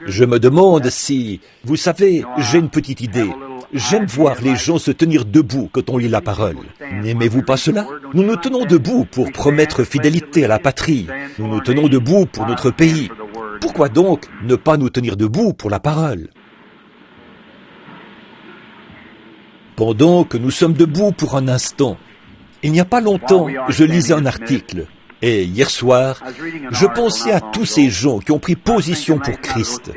Je me demande si... Vous savez, j'ai une petite idée. J'aime voir les gens se tenir debout quand on lit la parole. N'aimez-vous pas cela? Nous nous tenons debout pour promettre fidélité à la patrie. Nous nous tenons debout pour notre pays. Pourquoi donc ne pas nous tenir debout pour la parole? Pendant que nous sommes debout pour un instant, il n'y a pas longtemps, je lisais un article. Et hier soir, je pensais à tous ces gens qui ont pris position pour Christ.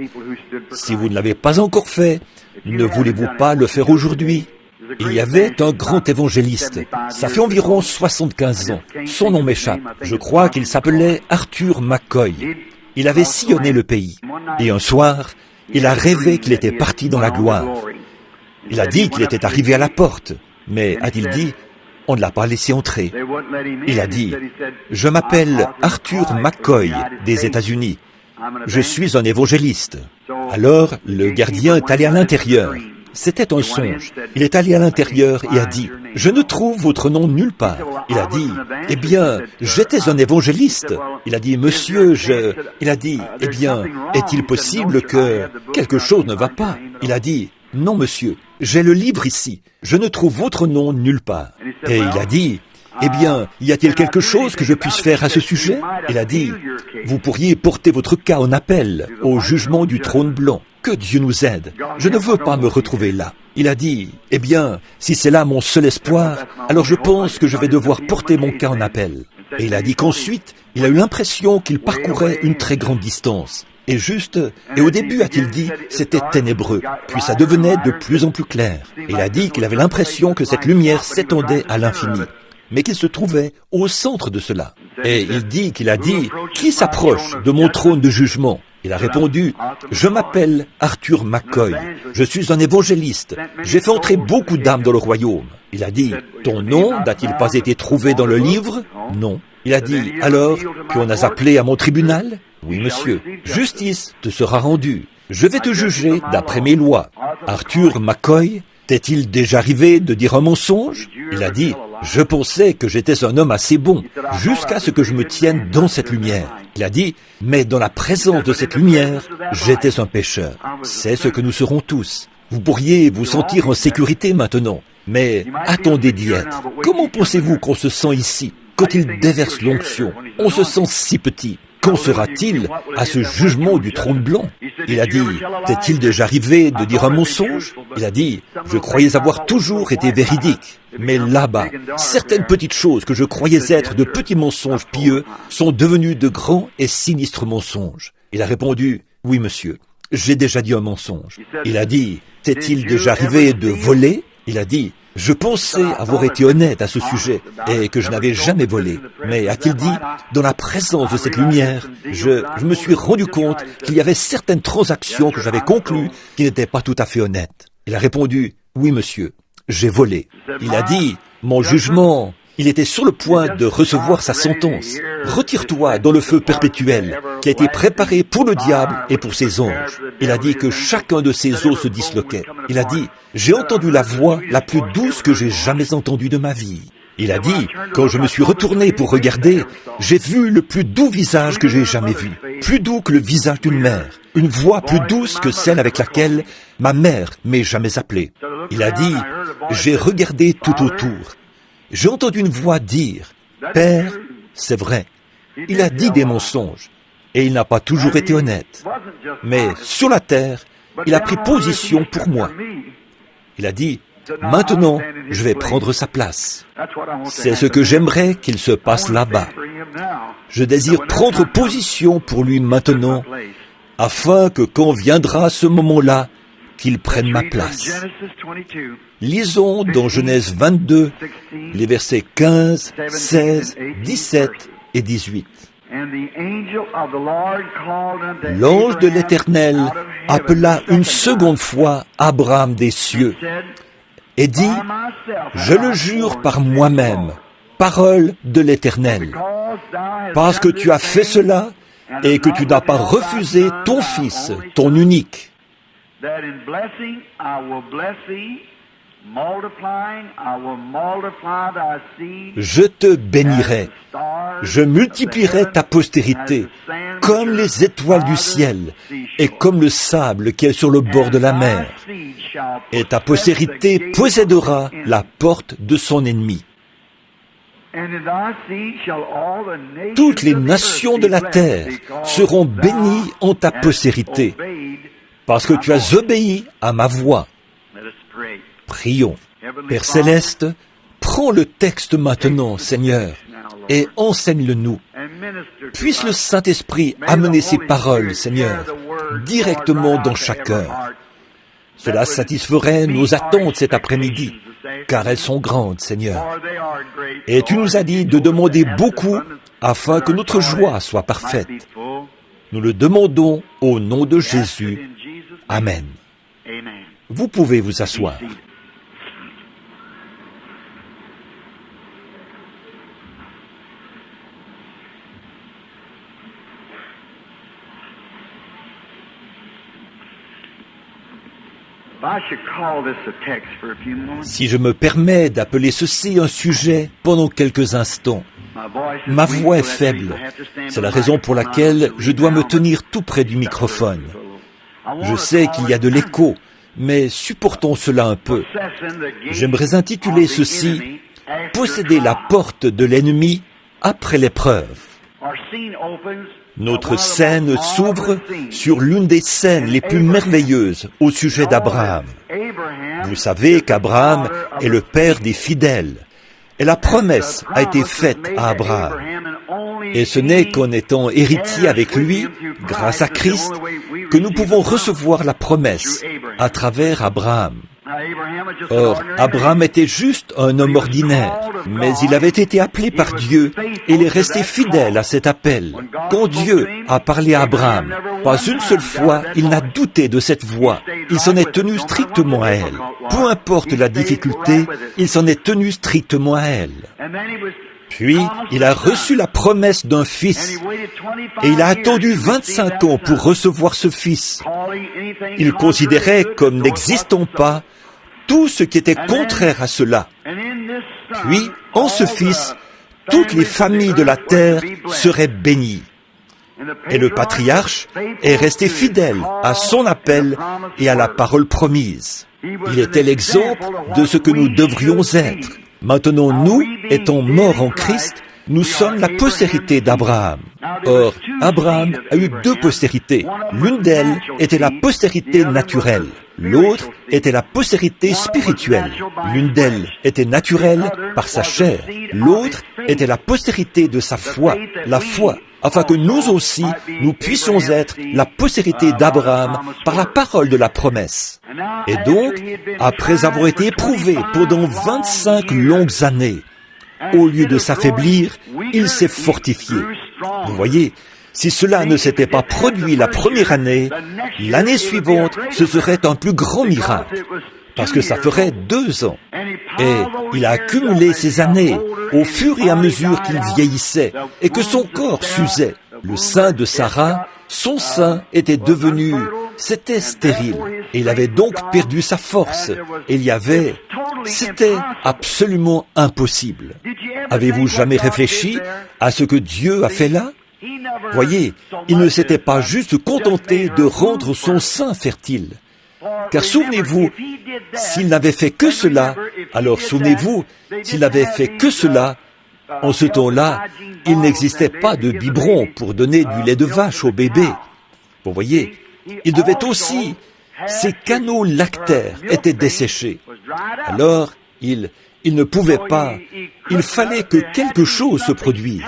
Si vous ne l'avez pas encore fait, ne voulez-vous pas le faire aujourd'hui? Il y avait un grand évangéliste. Ça fait environ 75 ans. Son nom m'échappe. Je crois qu'il s'appelait Arthur McCoy. Il avait sillonné le pays. Et un soir, il a rêvé qu'il était parti dans la gloire. Il a dit qu'il était arrivé à la porte. Mais, a-t-il dit, on ne l'a pas laissé entrer. Il a dit, « Je m'appelle Arthur McCoy des États-Unis. Je suis un évangéliste. » Alors, le gardien est allé à l'intérieur. C'était un songe. Il est allé à l'intérieur et a dit, « Je ne trouve votre nom nulle part. » Il a dit, « Eh bien, j'étais un évangéliste. » Il a dit, « Monsieur, Il a dit, « Eh bien, est-il possible que quelque chose ne va pas ?» Il a dit, « Non, monsieur, j'ai le livre ici. Je ne trouve votre nom nulle part. » Et il a dit, « Eh bien, y a-t-il quelque chose que je puisse faire à ce sujet ?» Il a dit, « Vous pourriez porter votre cas en appel au jugement du trône blanc. Que Dieu nous aide. Je ne veux pas me retrouver là. » Il a dit, « Eh bien, si c'est là mon seul espoir, alors je pense que je vais devoir porter mon cas en appel. » Et il a dit qu'ensuite, il a eu l'impression qu'il parcourait une très grande distance. Et au début, a-t-il dit, c'était ténébreux, puis ça devenait de plus en plus clair. Il a dit qu'il avait l'impression que cette lumière s'étendait à l'infini, mais qu'il se trouvait au centre de cela. Et il dit qu'il a dit, « Qui s'approche de mon trône de jugement ?» Il a répondu, « Je m'appelle Arthur McCoy. Je suis un évangéliste. J'ai fait entrer beaucoup d'âmes dans le royaume. » Il a dit, « Ton nom n'a-t-il pas été trouvé dans le livre ?» Non. Il a dit, « Alors, qu'on a appelé à mon tribunal ?» Oui, monsieur. Justice te sera rendue. Je vais te juger d'après mes lois. Arthur McCoy, t'est-il déjà arrivé de dire un mensonge? Il a dit, je pensais que j'étais un homme assez bon, jusqu'à ce que je me tienne dans cette lumière. Il a dit, mais dans la présence de cette lumière, j'étais un pécheur. C'est ce que nous serons tous. Vous pourriez vous sentir en sécurité maintenant, mais attendez d'y être. Comment pensez-vous qu'on se sent ici, quand il déverse l'onction? On se sent si petit. Qu'en sera-t-il à ce jugement du trône blanc? Il a dit, t'est-il déjà arrivé de dire un mensonge? Il a dit, je croyais avoir toujours été véridique. Mais là-bas, certaines petites choses que je croyais être de petits mensonges pieux sont devenues de grands et sinistres mensonges. Il a répondu, oui monsieur, j'ai déjà dit un mensonge. Il a dit, t'est-il déjà arrivé de voler? Il a dit, je pensais avoir été honnête à ce sujet et que je n'avais jamais volé. Mais a-t-il dit, dans la présence de cette lumière, je me suis rendu compte qu'il y avait certaines transactions que j'avais conclues qui n'étaient pas tout à fait honnêtes. Il a répondu, oui monsieur, j'ai volé. Il a dit, mon jugement, il était sur le point de recevoir sa sentence. Retire-toi dans le feu perpétuel qui a été préparé pour le diable et pour ses anges. Il a dit que chacun de ses os se disloquait. Il a dit, j'ai entendu la voix la plus douce que j'ai jamais entendue de ma vie. Il a dit, quand je me suis retourné pour regarder, j'ai vu le plus doux visage que j'ai jamais vu. Plus doux que le visage d'une mère. Une voix plus douce que celle avec laquelle ma mère m'ait jamais appelé. Il a dit, j'ai regardé tout autour. J'ai entendu une voix dire, « Père, c'est vrai, il a dit des mensonges, et il n'a pas toujours été honnête. Mais sur la terre, il a pris position pour moi. Il a dit, « Maintenant, je vais prendre sa place. » C'est ce que j'aimerais qu'il se passe là-bas. Je désire prendre position pour lui maintenant, afin que quand viendra ce moment-là, qu'il prenne ma place. Lisons dans Genèse 22, les versets 15, 16, 17 et 18. L'ange de l'Éternel appela une seconde fois Abraham des cieux et dit, « Je le jure par moi-même, parole de l'Éternel, parce que tu as fait cela et que tu n'as pas refusé ton fils, ton unique. Je te bénirai, je multiplierai ta postérité, comme les étoiles du ciel, et comme le sable qui est sur le bord de la mer. Et ta postérité possédera la porte de son ennemi. Toutes les nations de la terre seront bénies en ta postérité, parce que tu as obéi à ma voix. Prions. Père Céleste, prends le texte maintenant, Seigneur, et enseigne-le-nous. Puisse le Saint-Esprit amener ces paroles, Seigneur, directement dans chaque cœur. Cela satisferait nos attentes cet après-midi, car elles sont grandes, Seigneur. Et tu nous as dit de demander beaucoup afin que notre joie soit parfaite. Nous le demandons au nom de Jésus. Amen. Vous pouvez vous asseoir. Si je me permets d'appeler ceci un sujet pendant quelques instants, ma voix est faible. C'est la raison pour laquelle je dois me tenir tout près du microphone. Je sais qu'il y a de l'écho, mais supportons cela un peu. J'aimerais intituler ceci « Posséder la porte de l'ennemi après l'épreuve ». Notre scène s'ouvre sur l'une des scènes les plus merveilleuses au sujet d'Abraham. Vous savez qu'Abraham est le père des fidèles, et la promesse a été faite à Abraham. Et ce n'est qu'en étant héritier avec lui, grâce à Christ, que nous pouvons recevoir la promesse à travers Abraham. Or, Abraham était juste un homme ordinaire, mais il avait été appelé par Dieu et il est resté fidèle à cet appel. Quand Dieu a parlé à Abraham, pas une seule fois il n'a douté de cette voix. Il s'en est tenu strictement à elle. Peu importe la difficulté, il s'en est tenu strictement à elle. Puis, il a reçu la promesse d'un fils, et il a attendu 25 ans pour recevoir ce fils. Il considérait comme n'existant pas tout ce qui était contraire à cela. Puis, en ce fils, toutes les familles de la terre seraient bénies. Et le patriarche est resté fidèle à son appel et à la parole promise. Il était l'exemple de ce que nous devrions être. Maintenant, nous, étant morts en Christ, nous sommes la postérité d'Abraham. Or, Abraham a eu deux postérités. L'une d'elles était la postérité naturelle. L'autre était la postérité spirituelle. L'une d'elles était naturelle par sa chair. L'autre était la postérité de sa foi, la foi, afin que nous aussi, nous puissions être la postérité d'Abraham par la parole de la promesse. Et donc, après avoir été éprouvé pendant 25 longues années, au lieu de s'affaiblir, il s'est fortifié. Vous voyez, si cela ne s'était pas produit la première année, l'année suivante, ce serait un plus grand miracle, parce que ça ferait 2 ans. Et il a accumulé ces années au fur et à mesure qu'il vieillissait et que son corps s'usait. Le sein de Sarah, son sein était devenu, c'était stérile, et il avait donc perdu sa force. Et c'était absolument impossible. Avez-vous jamais réfléchi à ce que Dieu a fait là? Voyez, il ne s'était pas juste contenté de rendre son sein fertile. Car souvenez-vous, s'il n'avait fait que cela, alors souvenez-vous, s'il n'avait fait que cela, en ce temps-là, il n'existait pas de biberon pour donner du lait de vache au bébé. Vous voyez, il devait aussi, ses canaux lactaires étaient desséchés. Alors, il ne pouvait pas, il fallait que quelque chose se produise.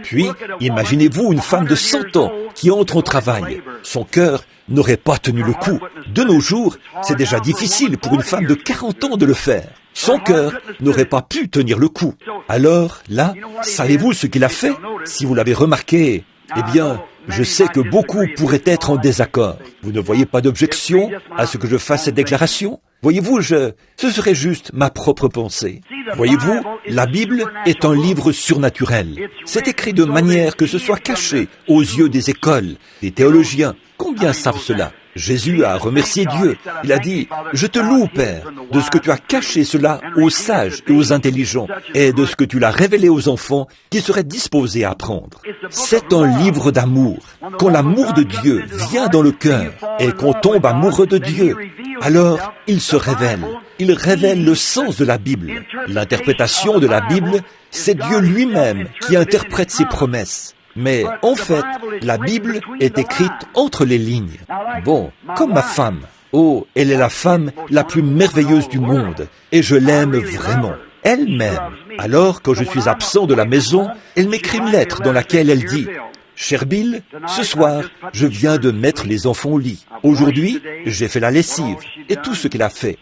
Puis, imaginez-vous une femme de 100 ans qui entre au travail. Son cœur n'aurait pas tenu le coup. De nos jours, c'est déjà difficile pour une femme de 40 ans de le faire. Son cœur n'aurait pas pu tenir le coup. Alors, là, savez-vous ce qu'il a fait? Si vous l'avez remarqué, eh bien, je sais que beaucoup pourraient être en désaccord. Vous ne voyez pas d'objection à ce que je fasse cette déclaration? Voyez-vous, ce serait juste ma propre pensée. Voyez-vous, la Bible est un livre surnaturel. C'est écrit de manière que ce soit caché aux yeux des écoles, des théologiens. Combien savent cela? Jésus a remercié Dieu. Il a dit, « Je te loue, Père, de ce que tu as caché cela aux sages et aux intelligents, et de ce que tu l'as révélé aux enfants qui seraient disposés à apprendre. » C'est un livre d'amour. Quand l'amour de Dieu vient dans le cœur et qu'on tombe amoureux de Dieu, alors il se révèle. Il révèle le sens de la Bible. L'interprétation de la Bible, c'est Dieu lui-même qui interprète ses promesses. Mais en fait, la Bible est écrite entre les lignes. Bon, comme ma femme. Oh, elle est la femme la plus merveilleuse du monde, et je l'aime vraiment. Elle m'aime. Alors, quand je suis absent de la maison, elle m'écrit une lettre dans laquelle elle dit « Cher Bill, ce soir, je viens de mettre les enfants au lit. Aujourd'hui, j'ai fait la lessive, et tout ce qu'elle a fait. »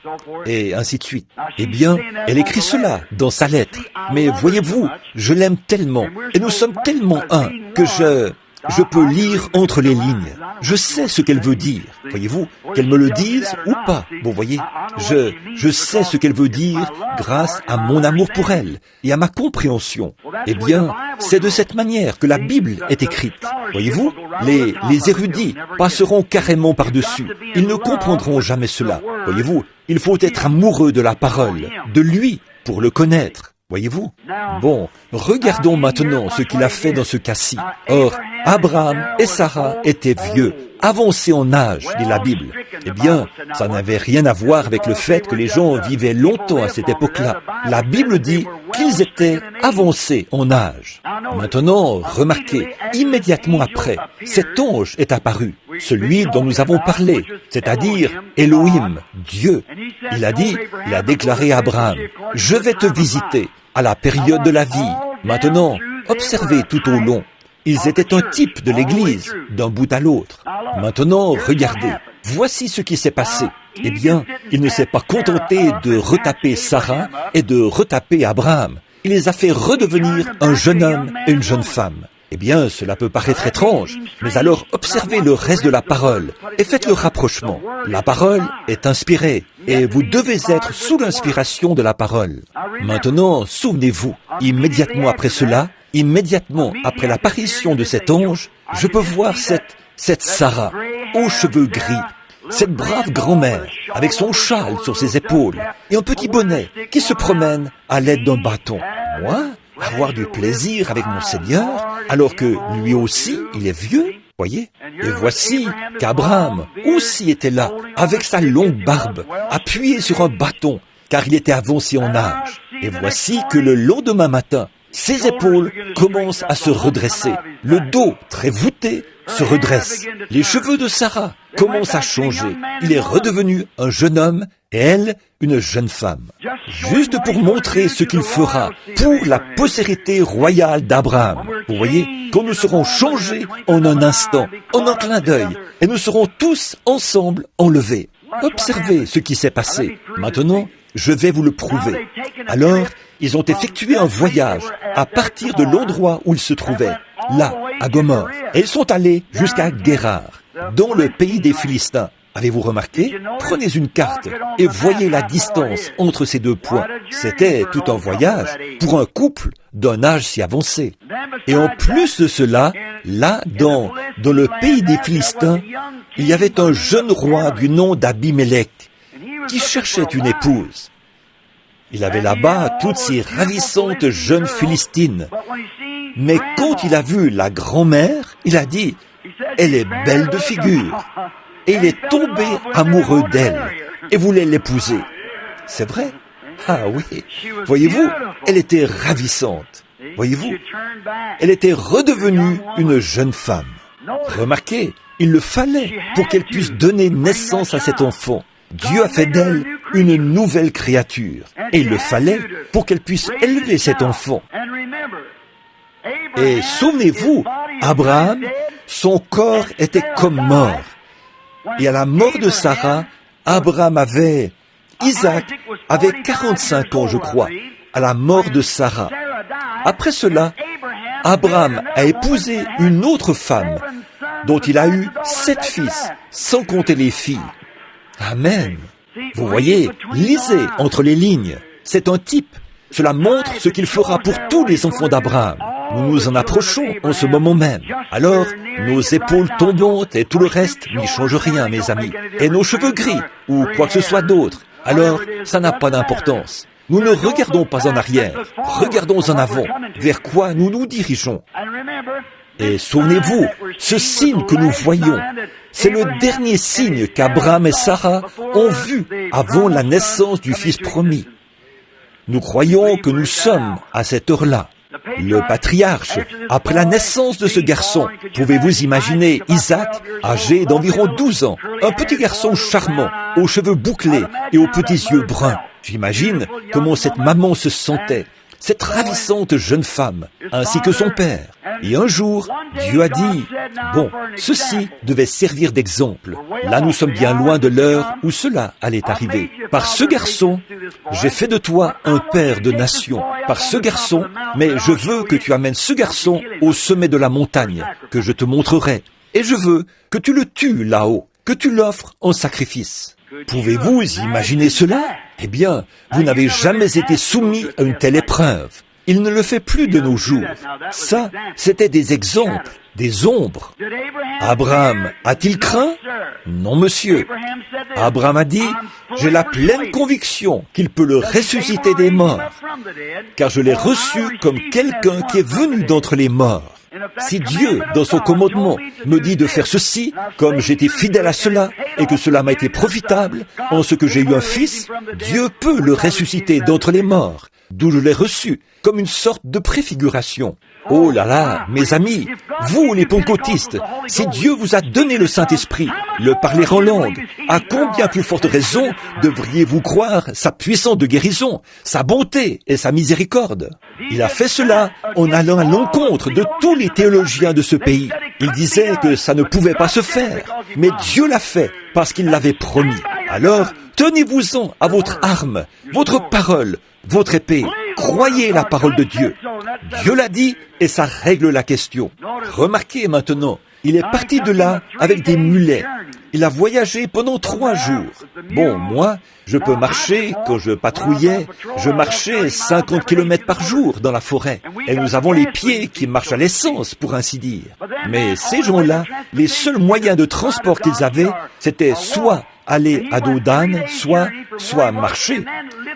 Et ainsi de suite. Eh bien, elle écrit cela dans sa lettre. Mais voyez-vous, je l'aime tellement, et nous sommes tellement un, que je peux lire entre les lignes. Je sais ce qu'elle veut dire. Voyez-vous, qu'elle me le dise ou pas. Bon, voyez, je sais ce qu'elle veut dire grâce à mon amour pour elle et à ma compréhension. Eh bien, c'est de cette manière que la Bible est écrite. Voyez-vous, les érudits passeront carrément par-dessus. Ils ne comprendront jamais cela. Voyez-vous, il faut être amoureux de la parole, de lui, pour le connaître. Voyez-vous? Bon, regardons maintenant ce qu'il a fait dans ce cas-ci. Or, Abraham et Sarah étaient vieux, avancés en âge, dit la Bible. Eh bien, ça n'avait rien à voir avec le fait que les gens vivaient longtemps à cette époque-là. La Bible dit qu'ils étaient avancés en âge. Maintenant, remarquez, immédiatement après, cet ange est apparu, celui dont nous avons parlé, c'est-à-dire Elohim, Dieu. Il a déclaré à Abraham, « Je vais te visiter à la période de la vie. » Maintenant, observez tout au long. Ils étaient un type de l'Église, d'un bout à l'autre. Maintenant, regardez, voici ce qui s'est passé. Eh bien, il ne s'est pas contenté de retaper Sarah et de retaper Abraham. Il les a fait redevenir un jeune homme et une jeune femme. Eh bien, cela peut paraître étrange, mais alors observez le reste de la parole et faites le rapprochement. La parole est inspirée et vous devez être sous l'inspiration de la parole. Maintenant, souvenez-vous, immédiatement après cela, immédiatement après l'apparition de cet ange, je peux voir cette Sarah, aux cheveux gris, cette brave grand-mère, avec son châle sur ses épaules et un petit bonnet qui se promène à l'aide d'un bâton. Moi, avoir du plaisir avec mon Seigneur, alors que lui aussi, il est vieux, voyez? Et voici qu'Abraham aussi était là, avec sa longue barbe, appuyé sur un bâton, car il était avancé en âge. Et voici que le lendemain matin, ses épaules commencent à se redresser. Le dos, très voûté, se redresse. Les cheveux de Sarah commencent à changer. Il est redevenu un jeune homme et elle, une jeune femme. Juste pour montrer ce qu'il fera pour la postérité royale d'Abraham. Vous voyez, quand nous serons changés en un instant, en un clin d'œil, et nous serons tous ensemble enlevés. Observez ce qui s'est passé. Maintenant, je vais vous le prouver. Alors, ils ont effectué un voyage à partir de l'endroit où ils se trouvaient, là, à Gomorrhe. Et ils sont allés jusqu'à Guérar, dans le pays des Philistins. Avez-vous remarqué? Prenez une carte et voyez la distance entre ces deux points. C'était tout un voyage pour un couple d'un âge si avancé. Et en plus de cela, là, dans le pays des Philistins, il y avait un jeune roi du nom d'Abimélec qui cherchait une épouse. Il avait là-bas toutes ces ravissantes jeunes Philistines. Mais quand il a vu la grand-mère, il a dit, « Elle est belle de figure. » Et il est tombé amoureux d'elle et voulait l'épouser. C'est vrai? Ah oui. Voyez-vous, elle était ravissante. Voyez-vous, elle était redevenue une jeune femme. Remarquez, il le fallait pour qu'elle puisse donner naissance à cet enfant. Dieu a fait d'elle une nouvelle créature. Et il le fallait pour qu'elle puisse élever cet enfant. Et souvenez-vous, Abraham, son corps était comme mort. Et à la mort de Sarah, Isaac avait 45 ans, je crois, à la mort de Sarah. Après cela, Abraham a épousé une autre femme, dont il a eu 7 fils, sans compter les filles. Amen. Vous voyez, lisez entre les lignes. C'est un type. Cela montre ce qu'il fera pour tous les enfants d'Abraham. Nous nous en approchons en ce moment même. Alors, nos épaules tombantes et tout le reste n'y change rien, mes amis. Et nos cheveux gris, ou quoi que ce soit d'autre. Alors, ça n'a pas d'importance. Nous ne regardons pas en arrière, regardons en avant, vers quoi nous nous dirigeons. Et souvenez-vous, ce signe que nous voyons, c'est le dernier signe qu'Abraham et Sarah ont vu avant la naissance du fils promis. Nous croyons que nous sommes à cette heure-là. Le patriarche, après la naissance de ce garçon, pouvez-vous imaginer Isaac, âgé d'environ 12 ans, un petit garçon charmant, aux cheveux bouclés et aux petits yeux bruns. J'imagine comment cette maman se sentait, cette ravissante jeune femme, ainsi que son père. Et un jour, Dieu a dit, bon, ceci devait servir d'exemple. Là, nous sommes bien loin de l'heure où cela allait arriver. Par ce garçon, j'ai fait de toi un père de nations. Par ce garçon, mais je veux que tu amènes ce garçon au sommet de la montagne, que je te montrerai. Et je veux que tu le tues là-haut, que tu l'offres en sacrifice. Pouvez-vous imaginer cela? Eh bien, vous n'avez jamais été soumis à une telle épreuve. Il ne le fait plus de nos jours. Ça, c'était des exemples, des ombres. Abraham a-t-il craint? Non, monsieur. Abraham a dit, j'ai la pleine conviction qu'il peut le ressusciter des morts, car je l'ai reçu comme quelqu'un qui est venu d'entre les morts. Si Dieu, dans son commandement, me dit de faire ceci, comme j'étais fidèle à cela, et que cela m'a été profitable, en ce que j'ai eu un fils, Dieu peut le ressusciter d'entre les morts, d'où je l'ai reçu, comme une sorte de préfiguration. Oh là là, mes amis, vous les pentecôtistes, si Dieu vous a donné le Saint-Esprit, le parler en langue, à combien plus forte raison devriez-vous croire sa puissance de guérison, sa bonté et sa miséricorde? Il a fait cela en allant à l'encontre de tous les théologiens de ce pays. Il disait que ça ne pouvait pas se faire, mais Dieu l'a fait parce qu'il l'avait promis. Alors, tenez-vous-en à votre arme, votre parole, votre épée. Croyez la parole de Dieu. Dieu l'a dit et ça règle la question. Remarquez maintenant, il est parti de là avec des mulets. Il a voyagé pendant 3 jours. Bon, moi, je peux marcher, quand je patrouillais, je marchais 50 km par jour dans la forêt. Et nous avons les pieds qui marchent à l'essence, pour ainsi dire. Mais ces gens-là, les seuls moyens de transport qu'ils avaient, c'était soit aller à dos d'âne, soit marcher.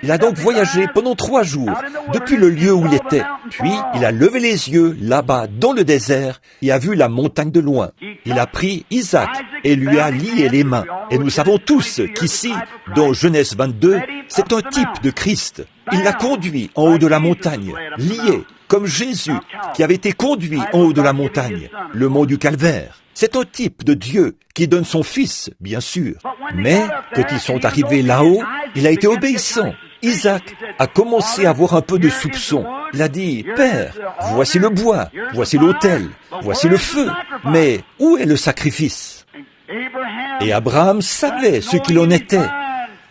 Il a donc voyagé pendant 3 jours, depuis le lieu où il était. Puis, il a levé les yeux, là-bas, dans le désert, et a vu la montagne de loin. Il a pris Isaac et lui a lié les mains. Et nous savons tous qu'ici, dans Genèse 22, c'est un type de Christ. Il l'a conduit en haut de la montagne, lié, comme Jésus, qui avait été conduit en haut de la montagne, le mont du Calvaire. C'est un type de Dieu qui donne son Fils, bien sûr. Mais, quand ils sont arrivés là-haut, il a été obéissant. Isaac a commencé à avoir un peu de soupçon. Il a dit, « Père, voici le bois, voici l'autel, voici le feu, mais où est le sacrifice ?» Et Abraham savait ce qu'il en était.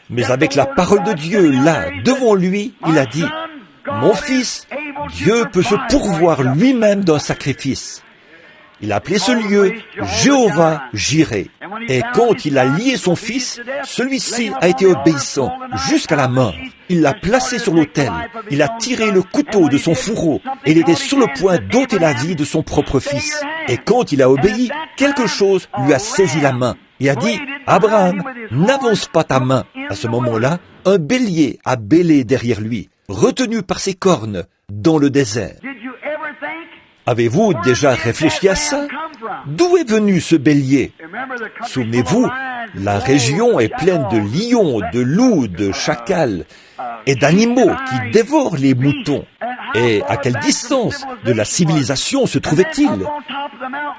Mais avec la parole de Dieu là, devant lui, il a dit, « Mon fils, Dieu peut se pourvoir lui-même d'un sacrifice. » Il a appelé ce lieu Jéhovah Jireh. Et quand il a lié son fils, celui-ci a été obéissant jusqu'à la mort. Il l'a placé sur l'autel. Il a tiré le couteau de son fourreau et il était sur le point d'ôter la vie de son propre fils. Et quand il a obéi, quelque chose lui a saisi la main et a dit, « Abraham, n'avance pas ta main. » À ce moment-là, un bélier a bêlé derrière lui, retenu par ses cornes dans le désert. Avez-vous déjà réfléchi à ça? D'où est venu ce bélier? Souvenez-vous, la région est pleine de lions, de loups, de chacals et d'animaux qui dévorent les moutons. Et à quelle distance de la civilisation se trouvait-il?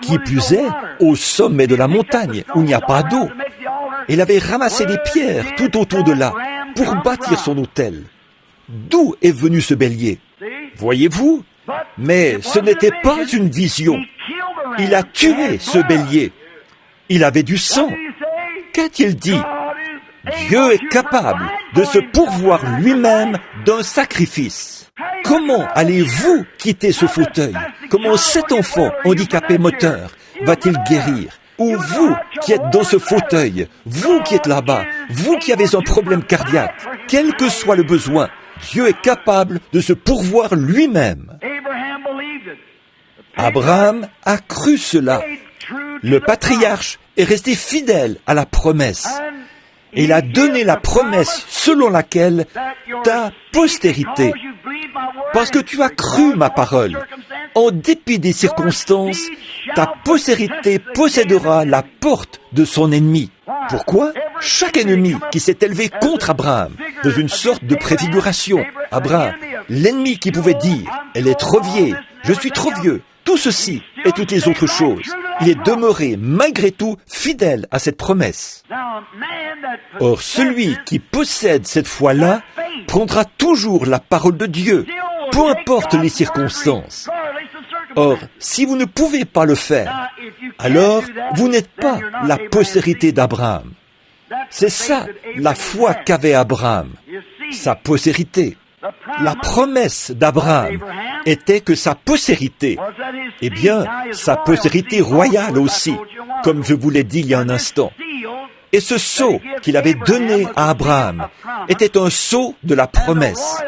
Qui plus est, au sommet de la montagne, où il n'y a pas d'eau. Il avait ramassé des pierres tout autour de là pour bâtir son autel. D'où est venu ce bélier? Voyez-vous? Mais ce n'était pas une vision. Il a tué ce bélier. Il avait du sang. Qu'a-t-il dit? Dieu est capable de se pourvoir lui-même d'un sacrifice. Comment allez-vous quitter ce fauteuil? Comment cet enfant handicapé moteur va-t-il guérir? Ou vous qui êtes dans ce fauteuil, vous qui êtes là-bas, vous qui avez un problème cardiaque, quel que soit le besoin, Dieu est capable de se pourvoir lui-même. Abraham a cru cela. Le patriarche est resté fidèle à la promesse. Et il a donné la promesse selon laquelle ta postérité, parce que tu as cru ma parole, en dépit des circonstances, ta postérité possédera la porte de son ennemi. Pourquoi? Chaque ennemi qui s'est élevé contre Abraham, dans une sorte de préfiguration, Abraham, l'ennemi qui pouvait dire, elle est trop vieille, je suis trop vieux, tout ceci et toutes les autres choses, il est demeuré malgré tout fidèle à cette promesse. Or, celui qui possède cette foi-là prendra toujours la parole de Dieu, peu importe les circonstances. Or, si vous ne pouvez pas le faire, alors vous n'êtes pas la postérité d'Abraham. C'est ça la foi qu'avait Abraham, sa postérité. La promesse d'Abraham était que sa postérité, eh bien, sa postérité royale aussi, comme je vous l'ai dit il y a un instant. Et ce sceau qu'il avait donné à Abraham était un sceau de la promesse.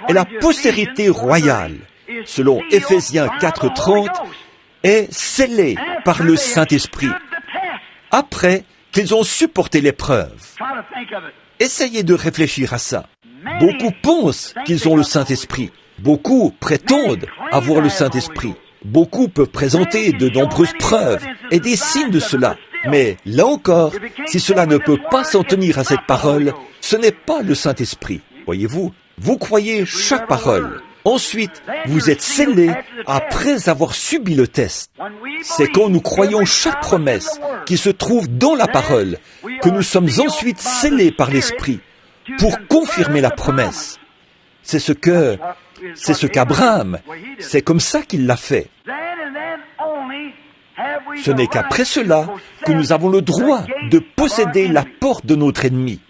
Et la postérité royale, selon Éphésiens 4:30, est scellée par le Saint-Esprit, après qu'ils ont supporté l'épreuve. Essayez de réfléchir à ça. Beaucoup pensent qu'ils ont le Saint-Esprit. Beaucoup prétendent avoir le Saint-Esprit. Beaucoup peuvent présenter de nombreuses preuves et des signes de cela. Mais là encore, si cela ne peut pas s'en tenir à cette parole, ce n'est pas le Saint-Esprit. Voyez-vous, vous croyez chaque parole. Ensuite, vous êtes scellés après avoir subi le test. C'est quand nous croyons chaque promesse qui se trouve dans la parole que nous sommes ensuite scellés par l'Esprit pour confirmer la promesse. C'est ce qu'Abraham, c'est comme ça qu'il l'a fait. Ce n'est qu'après cela que nous avons le droit de posséder la porte de notre ennemi.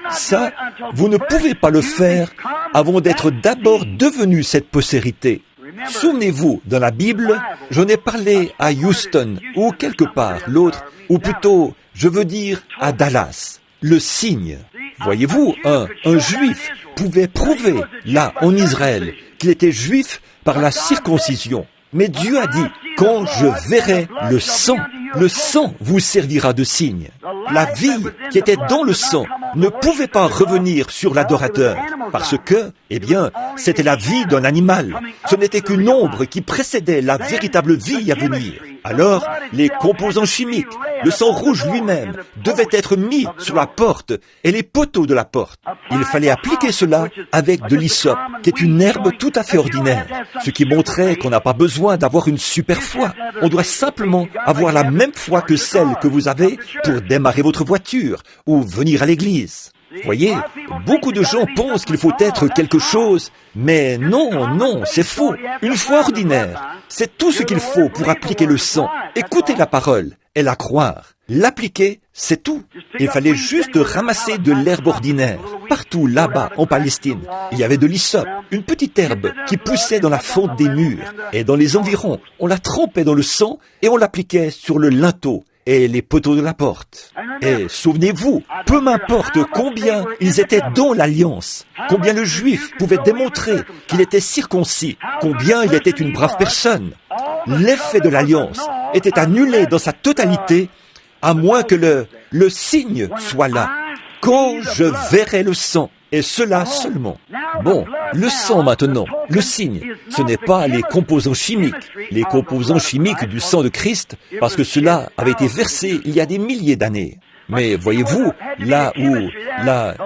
Ça, vous ne pouvez pas le faire avant d'être d'abord devenu cette postérité. Souvenez-vous, dans la Bible, j'en ai parlé à Houston, ou quelque part, l'autre, ou plutôt, je veux dire, à Dallas, le signe. Voyez-vous, un Juif pouvait prouver, là, en Israël, qu'il était juif par la circoncision. Mais Dieu a dit, quand je verrai le sang vous servira de signe. La vie qui était dans le sang ne pouvait pas revenir sur l'adorateur, parce que, eh bien, c'était la vie d'un animal. Ce n'était qu'une ombre qui précédait la véritable vie à venir. Alors, les composants chimiques, le sang rouge lui-même, devaient être mis sur la porte et les poteaux de la porte. Il fallait appliquer cela avec de l'hysope, qui est une herbe tout à fait ordinaire, ce qui montrait qu'on n'a pas besoin d'avoir une super foi. On doit simplement avoir la même foi que celle que vous avez pour démarrer votre voiture ou venir à l'église. Voyez, beaucoup de gens pensent qu'il faut être quelque chose, mais non, c'est faux. Une foi ordinaire, c'est tout ce qu'il faut pour appliquer le sang. Écouter la parole et la croire. L'appliquer, c'est tout. Il fallait juste ramasser de l'herbe ordinaire. Partout là-bas, en Palestine, il y avait de l'hysope, une petite herbe qui poussait dans la fonte des murs. Et dans les environs, on la trempait dans le sang et on l'appliquait sur le linteau et les poteaux de la porte. Et souvenez-vous, peu m'importe combien ils étaient dans l'alliance, combien le juif pouvait démontrer qu'il était circoncis, combien il était une brave personne, l'effet de l'alliance était annulé dans sa totalité, à moins que le signe soit là. Quand je verrai le sang, et cela seulement. Bon, le sang maintenant, le signe, ce n'est pas les composants chimiques du sang de Christ, parce que cela avait été versé il y a des milliers d'années. Mais voyez-vous, là,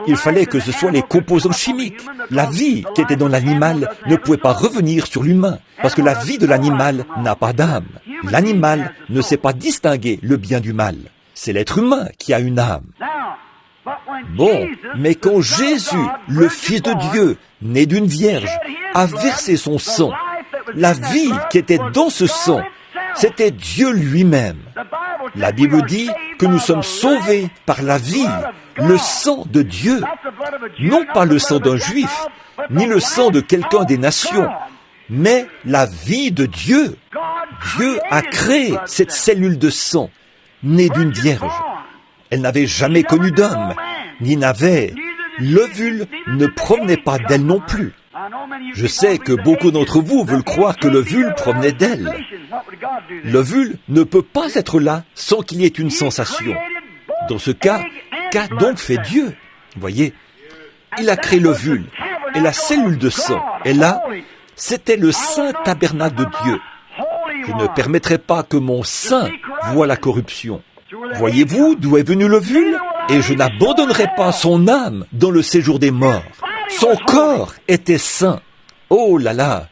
il fallait que ce soit les composants chimiques. La vie qui était dans l'animal ne pouvait pas revenir sur l'humain, parce que la vie de l'animal n'a pas d'âme. L'animal ne sait pas distinguer le bien du mal. C'est l'être humain qui a une âme. Bon, mais quand Jésus, le Fils de Dieu, né d'une vierge, a versé son sang, la vie qui était dans ce sang, c'était Dieu lui-même. La Bible dit que nous sommes sauvés par la vie, le sang de Dieu, non pas le sang d'un juif, ni le sang de quelqu'un des nations, mais la vie de Dieu. Dieu a créé cette cellule de sang, née d'une vierge. Elle n'avait jamais connu d'homme, ni n'avait. L'ovule ne provenait pas d'elle non plus. Je sais que beaucoup d'entre vous veulent croire que l'ovule provenait d'elle. L'ovule ne peut pas être là sans qu'il y ait une sensation. Dans ce cas, qu'a donc fait Dieu? Voyez, il a créé l'ovule et la cellule de sang. Et là, c'était le saint tabernacle de Dieu. Je ne permettrai pas que mon sein voie la corruption. Voyez-vous d'où est venu l'ovule? Et je n'abandonnerai pas son âme dans le séjour des morts. Son corps était saint. Oh là là,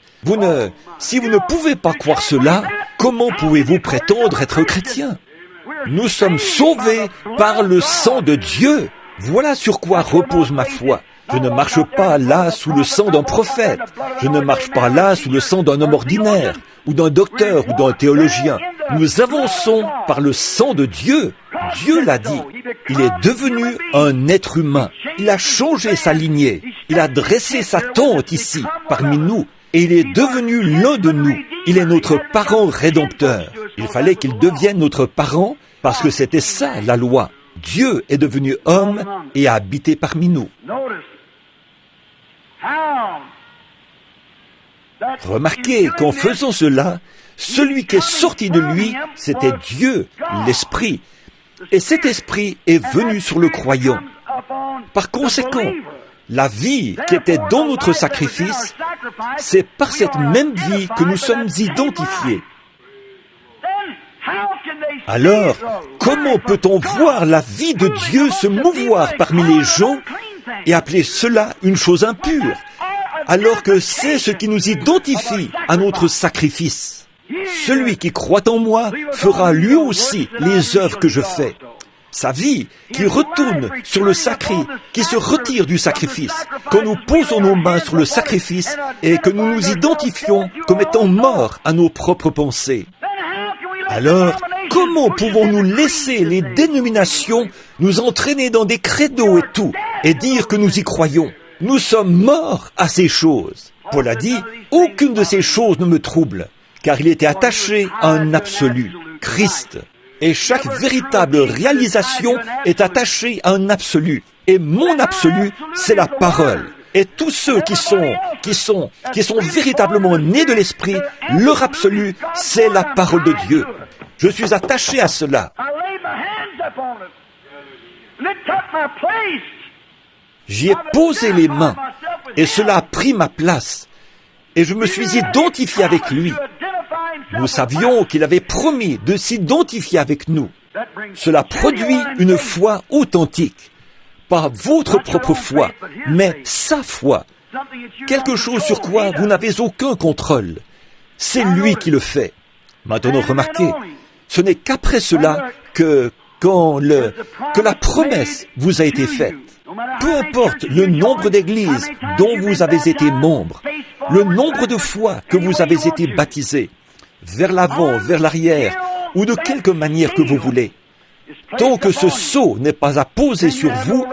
si vous ne pouvez pas croire cela, comment pouvez-vous prétendre être chrétien? Nous sommes sauvés par le sang de Dieu. Voilà sur quoi repose ma foi. Je ne marche pas là sous le sang d'un prophète. Je ne marche pas là sous le sang d'un homme ordinaire, ou d'un docteur, ou d'un théologien. Nous avançons par le sang de Dieu. Dieu l'a dit. Il est devenu un être humain. Il a changé sa lignée. Il a dressé sa tente ici, parmi nous. Et il est devenu l'un de nous. Il est notre parent rédempteur. Il fallait qu'il devienne notre parent parce que c'était ça la loi. Dieu est devenu homme et a habité parmi nous. Remarquez qu'en faisant cela, celui qui est sorti de lui, c'était Dieu, l'Esprit. Et cet Esprit est venu sur le croyant. Par conséquent, la vie qui était dans notre sacrifice, c'est par cette même vie que nous sommes identifiés. Alors, comment peut-on voir la vie de Dieu se mouvoir parmi les gens et appeler cela une chose impure, alors que c'est ce qui nous identifie à notre sacrifice? Celui qui croit en moi fera lui aussi les œuvres que je fais. Sa vie qui retourne sur le sacré, qui se retire du sacrifice. Quand nous posons nos mains sur le sacrifice et que nous nous identifions comme étant morts à nos propres pensées. Alors, comment pouvons-nous laisser les dénominations nous entraîner dans des credos et tout, et dire que nous y croyons? Nous sommes morts à ces choses. Paul a dit, aucune de ces choses ne me trouble, car il était attaché à un absolu, Christ. Et chaque véritable réalisation est attachée à un absolu. Et mon absolu, c'est la parole. Et tous ceux qui sont véritablement nés de l'Esprit, leur absolu, c'est la parole de Dieu. Je suis attaché à cela. J'y ai posé les mains, et cela a pris ma place. Et je me suis identifié avec lui. Nous savions qu'il avait promis de s'identifier avec nous. Cela produit une foi authentique. Pas votre propre foi, mais sa foi. Quelque chose sur quoi vous n'avez aucun contrôle. C'est lui qui le fait. Maintenant, remarquez, ce n'est qu'après cela que la promesse vous a été faite. Peu importe le nombre d'églises dont vous avez été membre, le nombre de fois que vous avez été baptisé, vers l'avant, vers l'arrière, ou de quelque manière que vous voulez. Tant que ce sceau n'est pas apposé sur vous,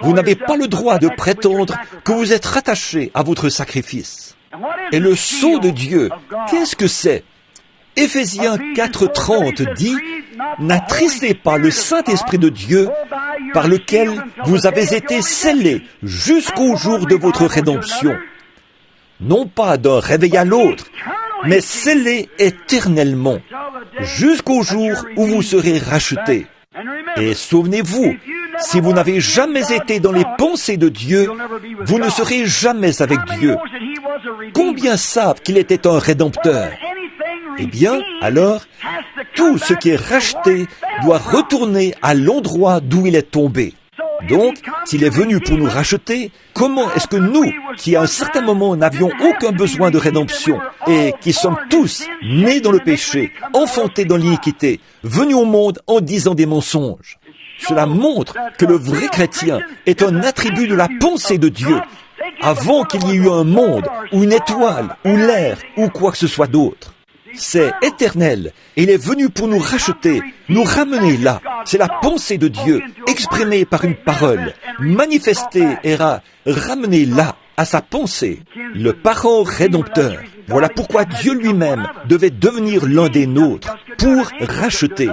vous n'avez pas le droit de prétendre que vous êtes rattaché à votre sacrifice. Et le sceau de Dieu, qu'est-ce que c'est? Éphésiens 4:30 dit « N'attristez pas le Saint-Esprit de Dieu par lequel vous avez été scellés jusqu'au jour de votre rédemption. » Non pas d'un réveil à l'autre, mais scellés éternellement, jusqu'au jour où vous serez rachetés. Et souvenez-vous, si vous n'avez jamais été dans les pensées de Dieu, vous ne serez jamais avec Dieu. Combien savent qu'il était un rédempteur? Eh bien, alors, tout ce qui est racheté doit retourner à l'endroit d'où il est tombé. Donc, s'il est venu pour nous racheter, comment est-ce que nous, qui à un certain moment n'avions aucun besoin de rédemption, et qui sommes tous nés dans le péché, enfantés dans l'iniquité, venus au monde en disant des mensonges? Cela montre que le vrai chrétien est un attribut de la pensée de Dieu, avant qu'il y ait eu un monde, ou une étoile, ou l'air, ou quoi que ce soit d'autre. C'est éternel. Il est venu pour nous racheter, nous ramener là. C'est la pensée de Dieu, exprimée par une parole, manifestée et ramenée là, à sa pensée. Le parent rédempteur. Voilà pourquoi Dieu lui-même devait devenir l'un des nôtres, pour racheter.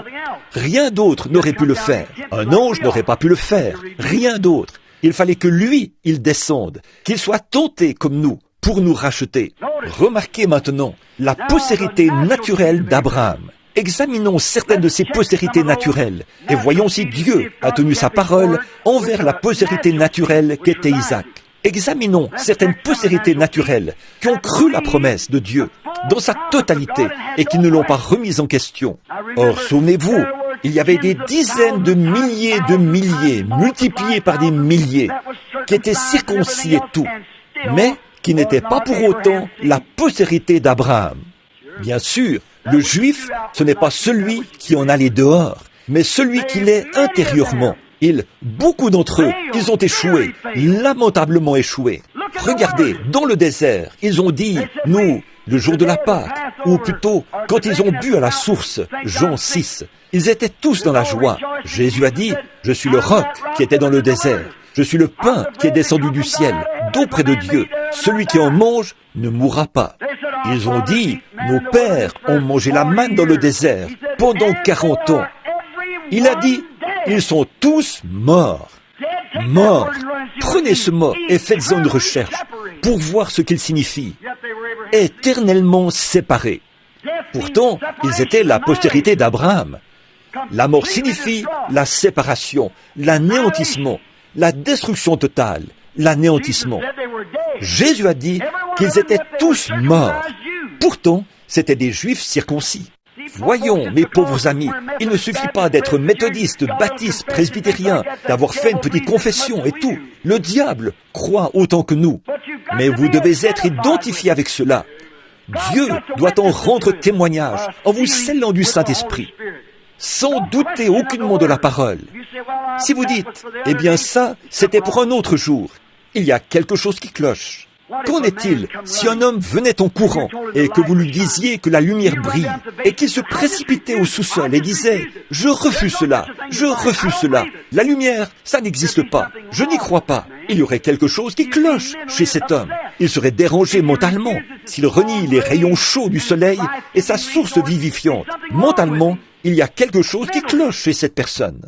Rien d'autre n'aurait pu le faire. Un ange n'aurait pas pu le faire. Rien d'autre. Il fallait que lui, il descende, qu'il soit tenté comme nous, pour nous racheter. Remarquez maintenant la postérité naturelle d'Abraham. Examinons certaines de ces postérités naturelles et voyons si Dieu a tenu sa parole envers la postérité naturelle qu'était Isaac. Examinons certaines postérités naturelles qui ont cru la promesse de Dieu dans sa totalité et qui ne l'ont pas remise en question. Or, souvenez-vous, il y avait des dizaines de milliers, multipliés par des milliers, qui étaient circoncis et tout, mais qui n'étaient pas pour autant la postérité d'Abraham. Bien sûr, le juif, ce n'est pas celui qui en allait dehors, mais celui qui l'est intérieurement. Beaucoup d'entre eux, ils ont échoué, lamentablement échoué. Regardez, dans le désert, ils ont dit, nous, le jour de la Pâque, ou plutôt, quand ils ont bu à la source, Jean 6, ils étaient tous dans la joie. Jésus a dit, je suis le roc qui était dans le désert, je suis le pain qui est descendu du ciel, d'auprès de Dieu. Celui qui en mange ne mourra pas. Ils ont dit, nos pères ont mangé la manne dans le désert pendant 40 ans. Il a dit, ils sont tous morts. Morts. Prenez ce mot et faites-en une recherche pour voir ce qu'il signifie. Éternellement séparés. Pourtant, ils étaient la postérité d'Abraham. La mort signifie la séparation, l'anéantissement, la destruction totale, l'anéantissement. Jésus a dit qu'ils étaient tous morts. Pourtant, c'étaient des Juifs circoncis. Voyons, mes pauvres amis, il ne suffit pas d'être méthodiste, baptiste, presbytérien, d'avoir fait une petite confession et tout. Le diable croit autant que nous. Mais vous devez être identifié avec cela. Dieu doit en rendre témoignage en vous scellant du Saint-Esprit, sans douter aucunement de la parole. Si vous dites, eh bien ça, c'était pour un autre jour, il y a quelque chose qui cloche. Qu'en est-il si un homme venait en courant et que vous lui disiez que la lumière brille et qu'il se précipitait au sous-sol et disait « Je refuse cela, je refuse cela, la lumière, ça n'existe pas, je n'y crois pas ». Il y aurait quelque chose qui cloche chez cet homme. Il serait dérangé mentalement s'il renie les rayons chauds du soleil et sa source vivifiante. Mentalement, il y a quelque chose qui cloche chez cette personne.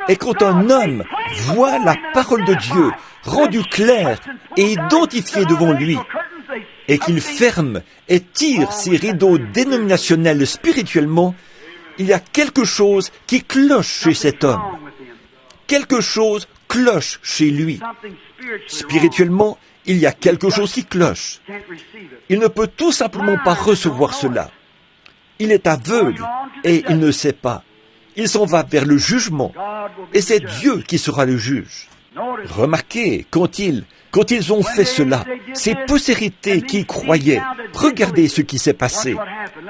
Et quand un homme voit la parole de Dieu rendue claire et identifiée devant lui, et qu'il ferme et tire ses rideaux dénominationnels spirituellement, il y a quelque chose qui cloche chez cet homme. Quelque chose cloche chez lui. Spirituellement, il y a quelque chose qui cloche. Il ne peut tout simplement pas recevoir cela. Il est aveugle et il ne sait pas. Il s'en va vers le jugement, et c'est Dieu qui sera le juge. Remarquez, quand ils ont fait cela, ces postérités qui y croyaient, regardez ce qui s'est passé.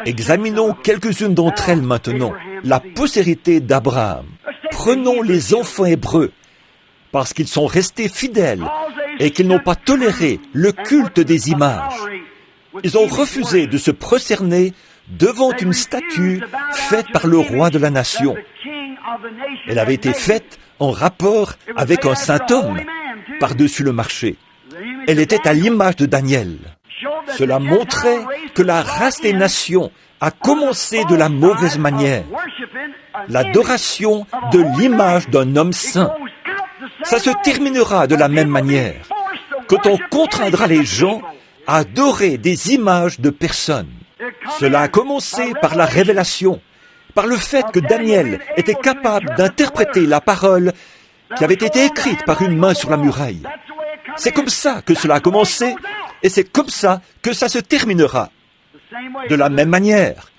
Examinons quelques-unes d'entre elles maintenant. La postérité d'Abraham. Prenons les enfants hébreux, parce qu'ils sont restés fidèles et qu'ils n'ont pas toléré le culte des images. Ils ont refusé de se prosterner devant une statue faite par le roi de la nation. Elle avait été faite en rapport avec un saint homme par-dessus le marché. Elle était à l'image de Daniel. Cela montrait que la race des nations a commencé de la mauvaise manière. L'adoration de l'image d'un homme saint. Ça se terminera de la même manière quand on contraindra les gens à adorer des images de personnes. Cela a commencé par la révélation, par le fait que Daniel était capable d'interpréter la parole qui avait été écrite par une main sur la muraille. C'est comme ça que cela a commencé, et c'est comme ça que ça se terminera. De la même manière,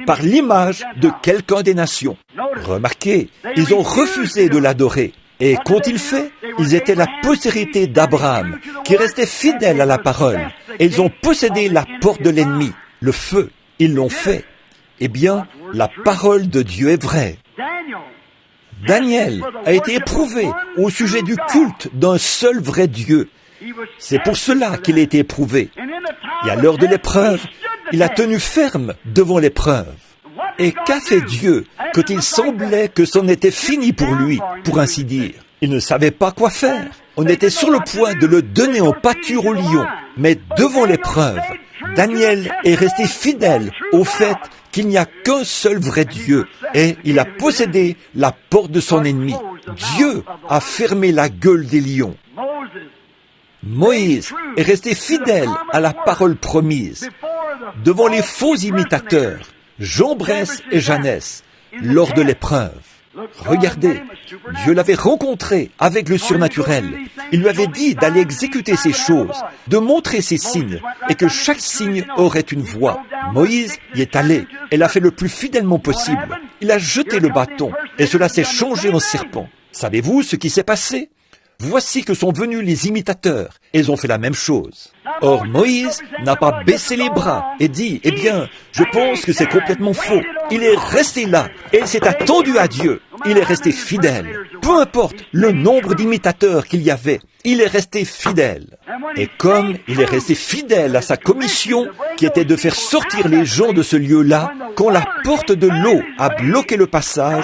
par l'image de quelqu'un des nations. Remarquez, ils ont refusé de l'adorer. Et qu'ont-ils fait? Ils étaient la postérité d'Abraham, qui restait fidèle à la parole. Et ils ont possédé la porte de l'ennemi, le feu. Ils l'ont fait. Eh bien, la parole de Dieu est vraie. Daniel a été éprouvé au sujet du culte d'un seul vrai Dieu. C'est pour cela qu'il a été éprouvé. Et à l'heure de l'épreuve, il a tenu ferme devant l'épreuve. Et qu'a fait Dieu quand il semblait que c'en était fini pour lui, pour ainsi dire? Il ne savait pas quoi faire. On était sur le point de le donner en pâture au lion. Mais devant l'épreuve, Daniel est resté fidèle au fait qu'il n'y a qu'un seul vrai Dieu. Et il a possédé la porte de son ennemi. Dieu a fermé la gueule des lions. Moïse est resté fidèle à la parole promise devant les faux imitateurs, Jambres et Jannes, lors de l'épreuve. Regardez, Dieu l'avait rencontré avec le surnaturel. Il lui avait dit d'aller exécuter ces choses, de montrer ces signes, et que chaque signe aurait une voix. Moïse y est allé et l'a fait le plus fidèlement possible. Il a jeté le bâton, et cela s'est changé en serpent. Savez-vous ce qui s'est passé? Voici que sont venus les imitateurs, et ils ont fait la même chose. Or, Moïse n'a pas baissé les bras et dit, eh bien, je pense que c'est complètement faux. Il est resté là, et il s'est attendu à Dieu. Il est resté fidèle. Peu importe le nombre d'imitateurs qu'il y avait, il est resté fidèle. Et comme il est resté fidèle à sa commission, qui était de faire sortir les gens de ce lieu-là, quand la porte de l'eau a bloqué le passage,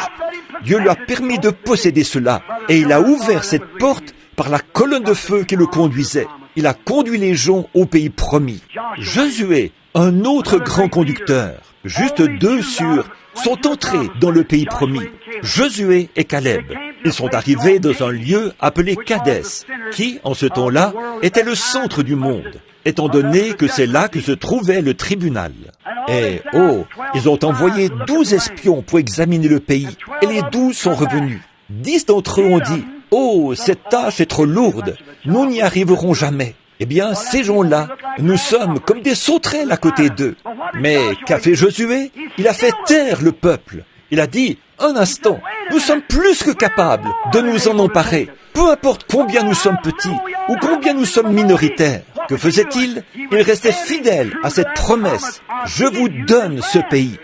Dieu lui a permis de posséder cela, et il a ouvert cette porte par la colonne de feu qui le conduisait. Il a conduit les gens au pays promis. Josué, un autre grand conducteur, juste 2 sûrs, sont entrés dans le pays promis. Josué et Caleb. Ils sont arrivés dans un lieu appelé Kadès, qui, en ce temps-là, était le centre du monde, étant donné que c'est là que se trouvait le tribunal. Et, ils ont envoyé 12 espions pour examiner le pays, et les 12 sont revenus. 10 d'entre eux ont dit, « cette tâche est trop lourde, nous n'y arriverons jamais. » Eh bien, ces gens-là, nous sommes comme des sauterelles à côté d'eux. Mais qu'a fait Josué? Il a fait taire le peuple. Il a dit, un instant, nous sommes plus que capables de nous en emparer, peu importe combien nous sommes petits ou combien nous sommes minoritaires. Que faisait-il? Il restait fidèle à cette promesse. Je vous donne ce pays.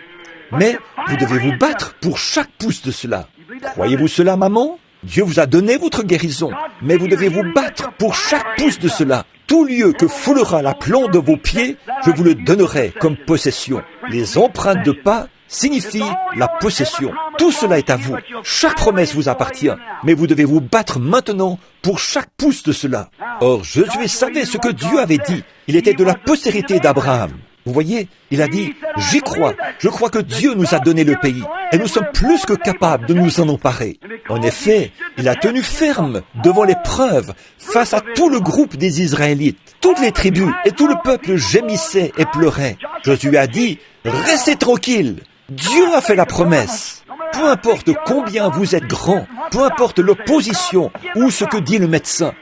Mais vous devez vous battre pour chaque pouce de cela. Croyez-vous cela, maman? Dieu vous a donné votre guérison, mais vous devez vous battre pour chaque pouce de cela. Tout lieu que foulera la plante de vos pieds, je vous le donnerai comme possession. Les empreintes de pas signifient la possession. Tout cela est à vous. Chaque promesse vous appartient, mais vous devez vous battre maintenant pour chaque pouce de cela. Or, Josué savait ce que Dieu avait dit. Il était de la postérité d'Abraham. Vous voyez, il a dit, j'y crois, je crois que Dieu nous a donné le pays, et nous sommes plus que capables de nous en emparer. En effet, il a tenu ferme devant l'épreuve face à tout le groupe des Israélites. Toutes les tribus et tout le peuple gémissaient et pleuraient. Josué a dit, restez tranquilles, Dieu a fait la promesse. Peu importe combien vous êtes grand, peu importe l'opposition ou ce que dit le médecin,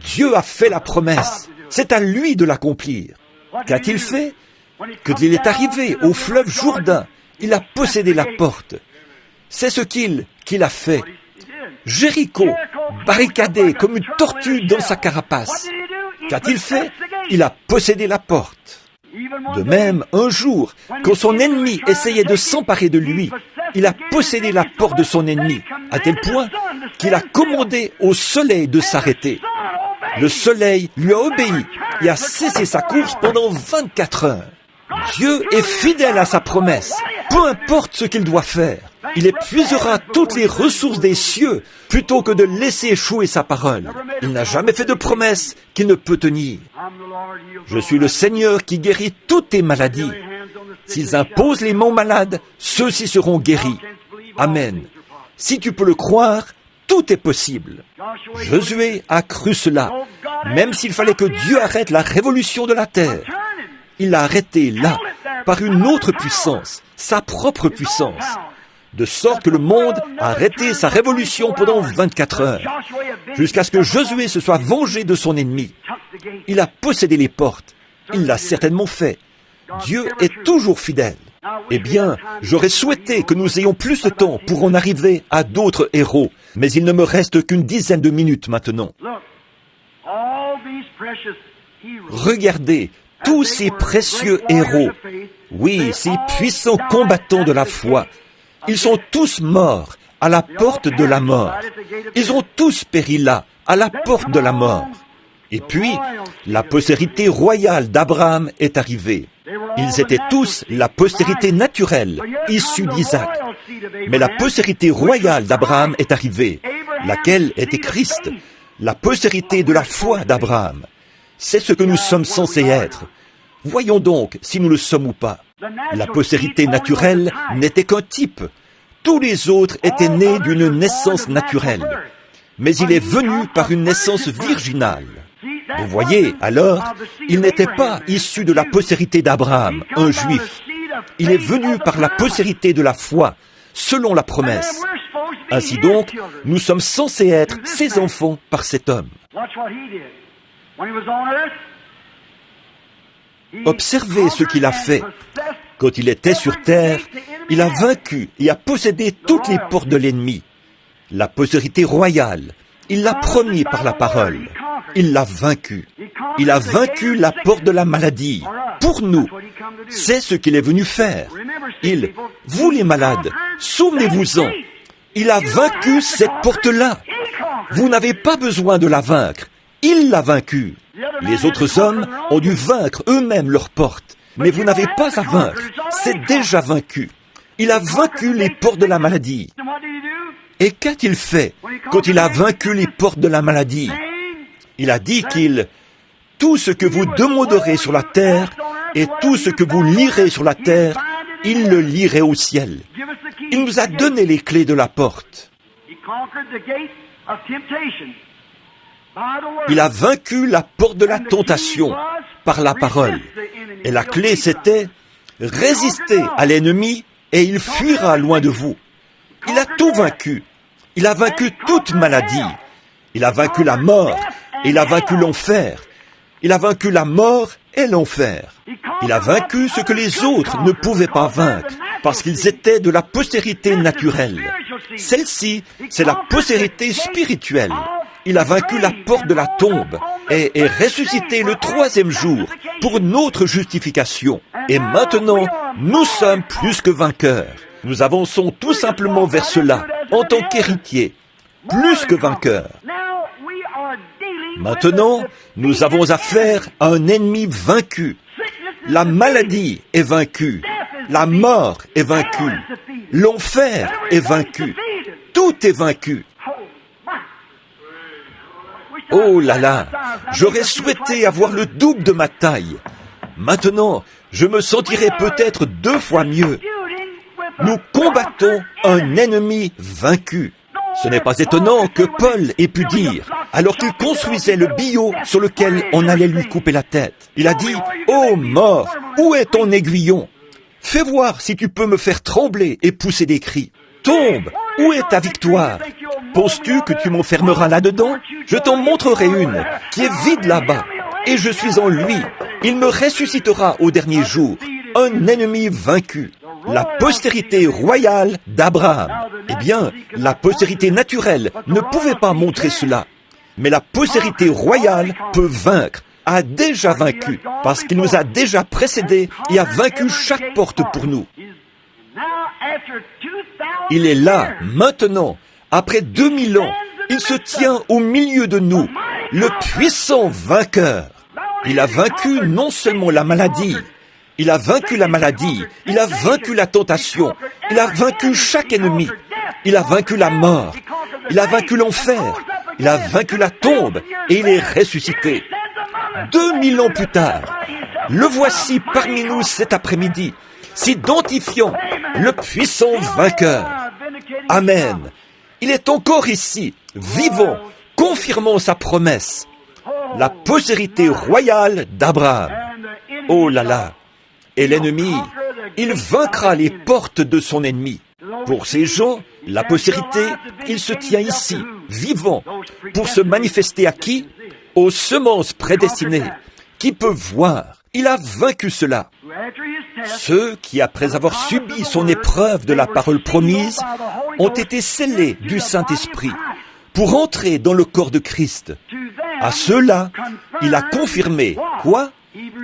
Dieu a fait la promesse. C'est à lui de l'accomplir. Qu'a-t-il fait? Quand il est arrivé au fleuve Jourdain, il a possédé la porte. C'est ce qu'il a fait. Jéricho, barricadé comme une tortue dans sa carapace. Qu'a-t-il fait? Il a possédé la porte. De même, un jour, quand son ennemi essayait de s'emparer de lui, il a possédé la porte de son ennemi, à tel point qu'il a commandé au soleil de s'arrêter. Le soleil lui a obéi et a cessé sa course pendant 24 heures. Dieu est fidèle à sa promesse, peu importe ce qu'il doit faire. Il épuisera toutes les ressources des cieux plutôt que de laisser échouer sa parole. Il n'a jamais fait de promesse qu'il ne peut tenir. Je suis le Seigneur qui guérit toutes tes maladies. S'ils imposent les mains malades, ceux-ci seront guéris. Amen. Si tu peux le croire, tout est possible. Josué a cru cela, même s'il fallait que Dieu arrête la révolution de la terre. Il l'a arrêté là, par une autre puissance, sa propre puissance, de sorte que le monde a arrêté sa révolution pendant 24 heures, jusqu'à ce que Josué se soit vengé de son ennemi. Il a possédé les portes. Il l'a certainement fait. Dieu est toujours fidèle. Eh bien, j'aurais souhaité que nous ayons plus de temps pour en arriver à d'autres héros, mais il ne me reste qu'une dizaine de minutes maintenant. Regardez tous ces précieux héros, oui, ces puissants combattants de la foi. Ils sont tous morts à la porte de la mort. Ils ont tous péri là, à la porte de la mort. Et puis, la postérité royale d'Abraham est arrivée. Ils étaient tous la postérité naturelle, issue d'Isaac. Mais la postérité royale d'Abraham est arrivée, laquelle était Christ, la postérité de la foi d'Abraham. C'est ce que nous sommes censés être. Voyons donc si nous le sommes ou pas. La postérité naturelle n'était qu'un type. Tous les autres étaient nés d'une naissance naturelle. Mais il est venu par une naissance virginale. Vous voyez, alors, il n'était pas issu de la postérité d'Abraham, un juif. Il est venu par la postérité de la foi, selon la promesse. Ainsi donc, nous sommes censés être ses enfants par cet homme. Observez ce qu'il a fait. Quand il était sur terre, il a vaincu et a possédé toutes les portes de l'ennemi. La postérité royale, il l'a promis par la parole. Il l'a vaincu. Il a vaincu la porte de la maladie. Pour nous, c'est ce qu'il est venu faire. Vous les malades, souvenez-vous-en, il a vaincu cette porte-là. Vous n'avez pas besoin de la vaincre. Il l'a vaincue. Les autres hommes ont dû vaincre eux-mêmes leur porte. Mais vous n'avez pas à vaincre. C'est déjà vaincu. Il a vaincu les portes de la maladie. Et qu'a-t-il fait quand il a vaincu les portes de la maladie? Il a dit tout ce que vous demanderez sur la terre et tout ce que vous lirez sur la terre, il le lirait au ciel. Il nous a donné les clés de la porte. Il a vaincu la porte de la tentation par la parole. Et la clé, c'était « Résistez à l'ennemi et il fuira loin de vous ». Il a tout vaincu. Il a vaincu toute maladie. Il a vaincu la mort. Il a vaincu l'enfer. Il a vaincu la mort et l'enfer. Il a vaincu ce que les autres ne pouvaient pas vaincre, parce qu'ils étaient de la postérité naturelle. Celle-ci, c'est la postérité spirituelle. Il a vaincu la porte de la tombe et est ressuscité le 3e jour pour notre justification. Et maintenant, nous sommes plus que vainqueurs. Nous avançons tout simplement vers cela, en tant qu'héritiers, plus que vainqueurs. Maintenant, nous avons affaire à un ennemi vaincu. La maladie est vaincue. La mort est vaincue. L'enfer est vaincu. Tout est vaincu. Oh là là, j'aurais souhaité avoir le double de ma taille. Maintenant, je me sentirais peut-être 2 fois mieux. Nous combattons un ennemi vaincu. Ce n'est pas étonnant que Paul ait pu dire, alors qu'il construisait le billot sur lequel on allait lui couper la tête. Il a dit, « Ô mort, où est ton aiguillon? Fais voir si tu peux me faire trembler et pousser des cris. Tombe, où est ta victoire? Penses-tu que tu m'enfermeras là-dedans? Je t'en montrerai une qui est vide là-bas, et je suis en lui. Il me ressuscitera au dernier jour, un ennemi vaincu. La postérité royale d'Abraham. Eh bien, la postérité naturelle ne pouvait pas montrer cela. Mais la postérité royale peut vaincre, a déjà vaincu, parce qu'il nous a déjà précédés et a vaincu chaque porte pour nous. Il est là, maintenant, après 2000 ans. Il se tient au milieu de nous, le puissant vainqueur. Il a vaincu non seulement la maladie, il a vaincu la maladie, il a vaincu la tentation, il a vaincu chaque ennemi, il a vaincu la mort, il a vaincu l'enfer, il a vaincu la tombe et il est ressuscité. 2000 ans plus tard, le voici parmi nous cet après-midi, s'identifiant le puissant vainqueur. Amen. Il est encore ici, vivant, confirmant sa promesse. La postérité royale d'Abraham. Oh là là. Et l'ennemi, il vaincra les portes de son ennemi. Pour ces gens, la postérité, il se tient ici, vivant, pour se manifester à qui? Aux semences prédestinées, qui peuvent voir. Il a vaincu cela. Ceux qui, après avoir subi son épreuve de la parole promise, ont été scellés du Saint-Esprit pour entrer dans le corps de Christ. À ceux-là, il a confirmé, quoi?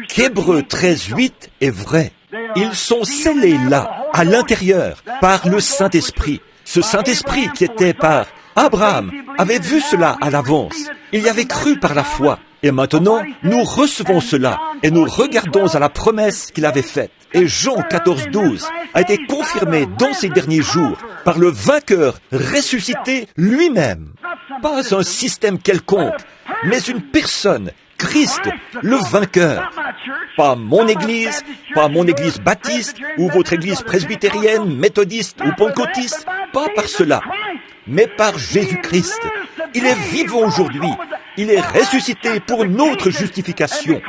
Qu'Hébreux 13:8 est vrai. Ils sont scellés là, à l'intérieur, par le Saint-Esprit. Ce Saint-Esprit qui était par Abraham avait vu cela à l'avance. Il y avait cru par la foi. Et maintenant, nous recevons cela et nous regardons à la promesse qu'il avait faite. Et Jean 14:12 a été confirmé dans ces derniers jours par le vainqueur ressuscité lui-même. Pas un système quelconque, mais une personne, Christ, le vainqueur. Pas mon église baptiste, ou votre église presbytérienne, méthodiste ou pentecôtiste, pas par cela, mais par Jésus-Christ. Il est vivant aujourd'hui, il est ressuscité pour notre justification.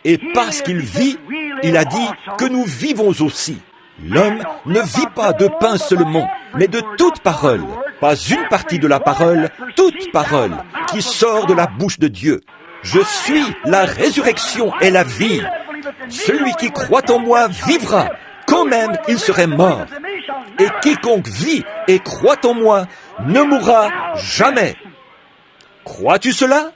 Et parce qu'il vit, il a dit que nous vivons aussi. L'homme ne vit pas de pain seulement, mais de toute parole, pas une partie de la parole, toute parole qui sort de la bouche de Dieu. Je suis la résurrection et la vie. Celui qui croit en moi vivra, quand même il serait mort. Et quiconque vit et croit en moi ne mourra jamais. Crois-tu cela?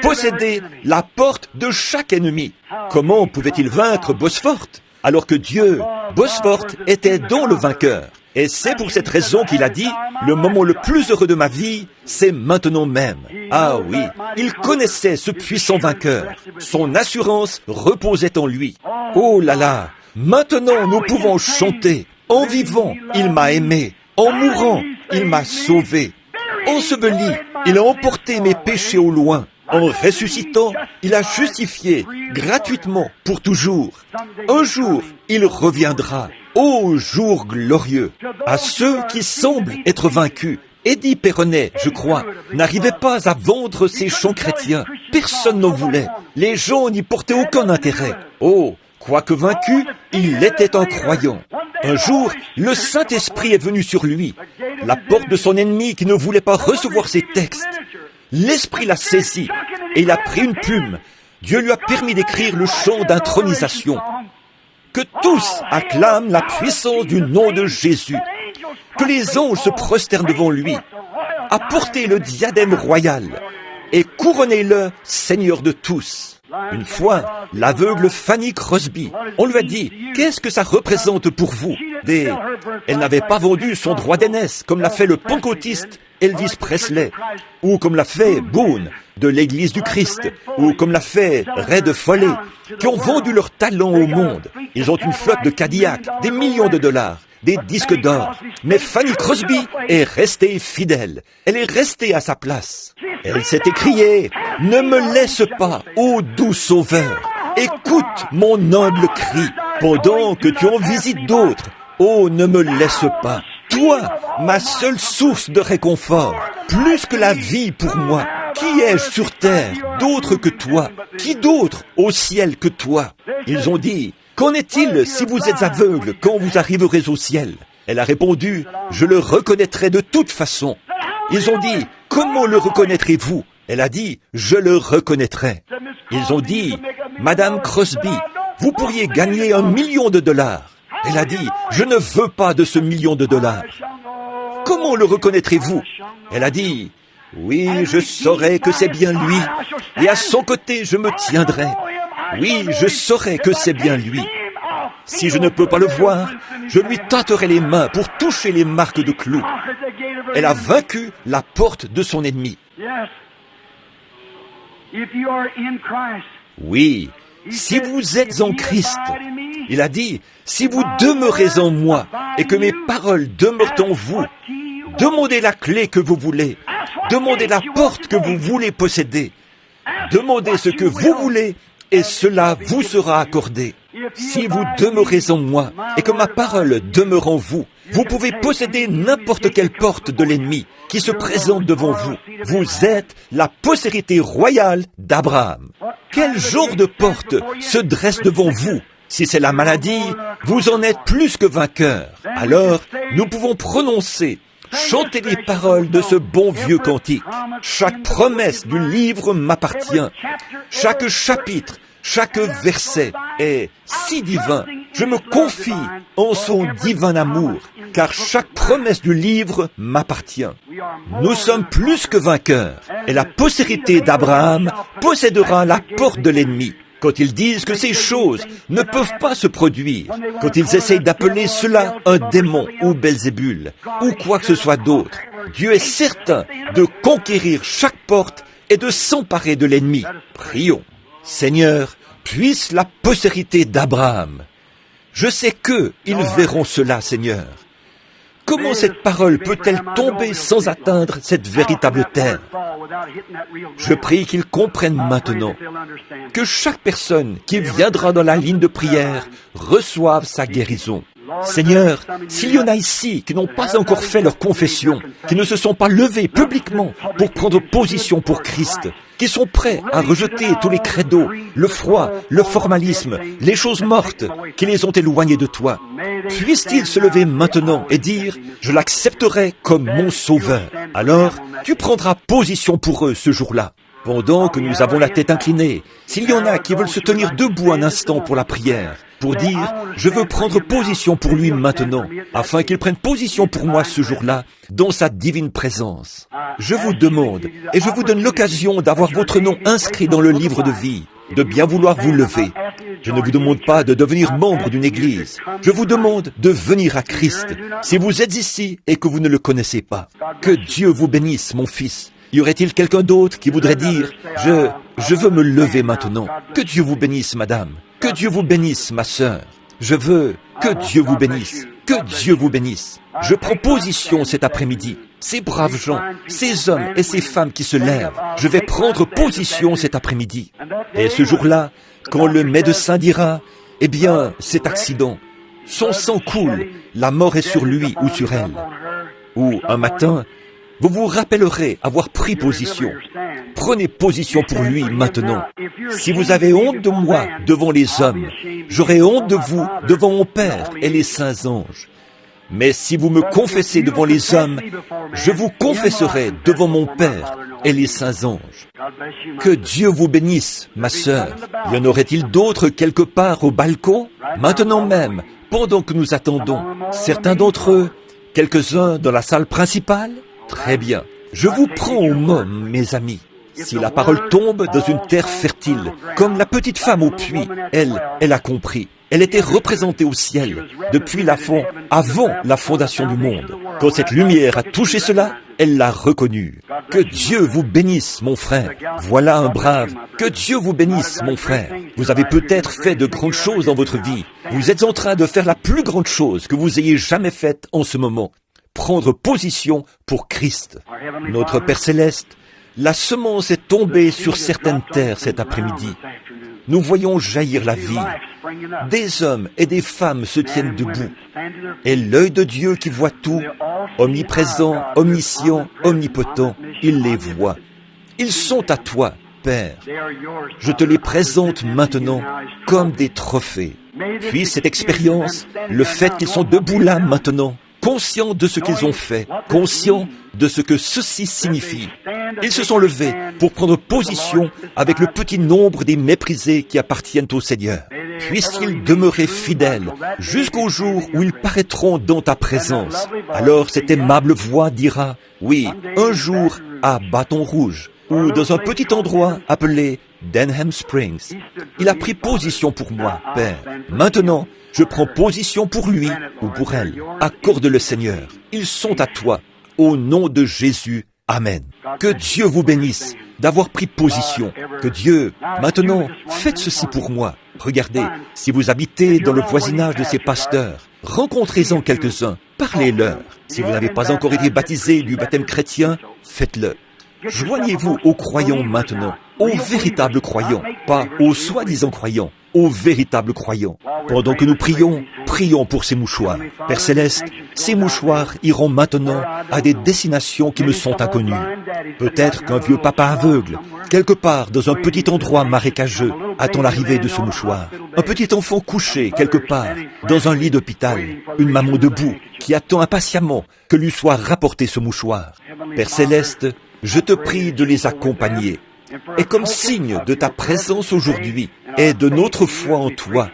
Posséder la porte de chaque ennemi. Comment pouvait-il vaincre Bosforth alors que Dieu, Bosforth, était dans le vainqueur? Et c'est pour cette raison qu'il a dit, le moment le plus heureux de ma vie, c'est maintenant même. Ah oui, il connaissait ce puissant vainqueur. Son assurance reposait en lui. Oh là là, maintenant nous pouvons chanter. En vivant, il m'a aimé. En mourant, il m'a sauvé. Enseveli, il a emporté mes péchés au loin. En ressuscitant, il a justifié gratuitement pour toujours. Un jour, il reviendra. Ô jour glorieux! À ceux qui semblent être vaincus, Eddie Perronnet, je crois, n'arrivait pas à vendre ses chants chrétiens. Personne n'en voulait. Les gens n'y portaient aucun intérêt. Oh, quoique vaincu, il était un croyant. Un jour, le Saint-Esprit est venu sur lui. La porte de son ennemi qui ne voulait pas recevoir ses textes. L'Esprit l'a saisi et il a pris une plume. Dieu lui a permis d'écrire le chant d'intronisation. Que tous acclament la puissance du nom de Jésus. Que les anges se prosternent devant lui. Apportez le diadème royal et couronnez-le Seigneur de tous. Une fois, l'aveugle Fanny Crosby, on lui a dit « Qu'est-ce que ça représente pour vous ?» Elle n'avait pas vendu son droit d'aînesse comme l'a fait le pentecôtiste Elvis Presley, ou comme l'a fait Boone de l'Église du Christ, ou comme l'a fait Red Foley, qui ont vendu leur talent au monde. Ils ont une flotte de Cadillac, des millions de dollars, des disques d'or. Mais Fanny Crosby est restée fidèle. Elle est restée à sa place. Elle s'est écriée « Ne me laisse pas, ô doux Sauveur, écoute mon humble cri, pendant que tu en visites d'autres. Oh, ne me laisse pas. Toi, ma seule source de réconfort, plus que la vie pour moi. Qui ai-je sur terre d'autre que toi? Qui d'autre au ciel que toi? Ils ont dit, qu'en est-il si vous êtes aveugle quand vous arriverez au ciel? Elle a répondu, je le reconnaîtrai de toute façon. Ils ont dit, comment le reconnaîtrez-vous? Elle a dit, je le reconnaîtrai. Ils ont dit, Madame Crosby, vous pourriez gagner $1 million. Elle a dit, je ne veux pas de ce $1 million. Comment le reconnaîtrez-vous? Elle a dit, oui, je saurai que c'est bien lui, et à son côté je me tiendrai. Oui, je saurai que c'est bien lui. Si je ne peux pas le voir, je lui tâterai les mains pour toucher les marques de clous. Elle a vaincu la porte de son ennemi. Oui, si vous êtes en Christ, il a dit, si vous demeurez en moi et que mes paroles demeurent en vous, demandez la clé que vous voulez, demandez la porte que vous voulez posséder, demandez ce que vous voulez et cela vous sera accordé. Si vous demeurez en moi et que ma parole demeure en vous, vous pouvez posséder n'importe quelle porte de l'ennemi qui se présente devant vous. Vous êtes la postérité royale d'Abraham. Quel genre de porte se dresse devant vous? Si c'est la maladie, vous en êtes plus que vainqueur. Alors, nous pouvons prononcer, chanter les paroles de ce bon vieux cantique. Chaque promesse du livre m'appartient. Chaque chapitre, chaque verset est si divin. Je me confie en son divin amour, car chaque promesse du livre m'appartient. Nous sommes plus que vainqueurs, et la postérité d'Abraham possédera la porte de l'ennemi. Quand ils disent que ces choses ne peuvent pas se produire, quand ils essayent d'appeler cela un démon ou Belzébul, ou quoi que ce soit d'autre, Dieu est certain de conquérir chaque porte et de s'emparer de l'ennemi. Prions. Seigneur, puisse la postérité d'Abraham. Je sais qu'ils verront cela, Seigneur. Comment cette parole peut-elle tomber sans atteindre cette véritable terre? Je prie qu'ils comprennent maintenant que chaque personne qui viendra dans la ligne de prière reçoive sa guérison. Seigneur, s'il y en a ici qui n'ont pas encore fait leur confession, qui ne se sont pas levés publiquement pour prendre position pour Christ, qui sont prêts à rejeter tous les credos, le froid, le formalisme, les choses mortes qui les ont éloignés de toi, puissent-ils se lever maintenant et dire « Je l'accepterai comme mon sauveur ». Alors, tu prendras position pour eux ce jour-là. Pendant que nous avons la tête inclinée, s'il y en a qui veulent se tenir debout un instant pour la prière, pour dire « Je veux prendre position pour lui maintenant », afin qu'il prenne position pour moi ce jour-là, dans sa divine présence. Je vous demande, et je vous donne l'occasion d'avoir votre nom inscrit dans le livre de vie, de bien vouloir vous lever. Je ne vous demande pas de devenir membre d'une église. Je vous demande de venir à Christ, si vous êtes ici et que vous ne le connaissez pas. Que Dieu vous bénisse, mon fils. Y aurait-il quelqu'un d'autre qui voudrait dire « Je veux me lever maintenant ». Que Dieu vous bénisse, madame. Que Dieu vous bénisse, ma sœur. Je veux que Dieu vous bénisse. Que Dieu vous bénisse. Je prends position cet après-midi. Ces braves gens, ces hommes et ces femmes qui se lèvent, je vais prendre position cet après-midi. Et ce jour-là, quand le médecin dira « Eh bien, cet accident, son sang coule, la mort est sur lui ou sur elle », ou un matin, vous vous rappellerez avoir pris position. Prenez position pour lui maintenant. Si vous avez honte de moi devant les hommes, j'aurai honte de vous devant mon Père et les saints anges. Mais si vous me confessez devant les hommes, je vous confesserai devant mon Père et les saints anges. Que Dieu vous bénisse, ma sœur. Y en aurait-il d'autres quelque part au balcon? Maintenant même, pendant que nous attendons, certains d'entre eux, quelques-uns dans la salle principale? Très bien. Je vous prends au mot, mes amis. Si la parole tombe dans une terre fertile, comme la petite femme au puits, elle a compris. Elle était représentée au ciel depuis avant la fondation du monde. Quand cette lumière a touché cela, elle l'a reconnu. Que Dieu vous bénisse, mon frère. Voilà un brave. Que Dieu vous bénisse, mon frère. Vous avez peut-être fait de grandes choses dans votre vie. Vous êtes en train de faire la plus grande chose que vous ayez jamais faite en ce moment. Prendre position pour Christ. Notre Père Céleste, la semence est tombée sur certaines terres cet après-midi. Nous voyons jaillir la vie. Des hommes et des femmes se tiennent debout. Et l'œil de Dieu qui voit tout, omniprésent, omniscient, omnipotent, il les voit. Ils sont à toi, Père. Je te les présente maintenant comme des trophées. Puis cette expérience, le fait qu'ils sont debout là maintenant, conscients de ce qu'ils ont fait, conscients de ce que ceci signifie. Ils se sont levés pour prendre position avec le petit nombre des méprisés qui appartiennent au Seigneur. Puissent-ils demeurer fidèles jusqu'au jour où ils paraîtront dans ta présence. Alors cette aimable voix dira, oui, un jour à Bâton Rouge, ou dans un petit endroit appelé Denham Springs. Il a pris position pour moi, Père. Maintenant, je prends position pour lui ou pour elle. Accorde-le, Seigneur. Ils sont à toi. Au nom de Jésus. Amen. Que Dieu vous bénisse d'avoir pris position. Que Dieu, maintenant, faites ceci pour moi. Regardez, si vous habitez dans le voisinage de ces pasteurs, rencontrez-en quelques-uns, parlez-leur. Si vous n'avez pas encore été baptisé du baptême chrétien, faites-le. Joignez-vous aux croyants maintenant, aux véritables croyants, pas aux soi-disant croyants, aux véritables croyants. Pendant que nous prions, prions pour ces mouchoirs. Père Céleste, ces mouchoirs iront maintenant à des destinations qui me sont inconnues. Peut-être qu'un vieux papa aveugle, quelque part dans un petit endroit marécageux, attend l'arrivée de ce mouchoir. Un petit enfant couché quelque part, dans un lit d'hôpital. Une maman debout, qui attend impatiemment que lui soit rapporté ce mouchoir. Père Céleste, je te prie de les accompagner. Et comme signe de ta présence aujourd'hui et de notre foi en toi,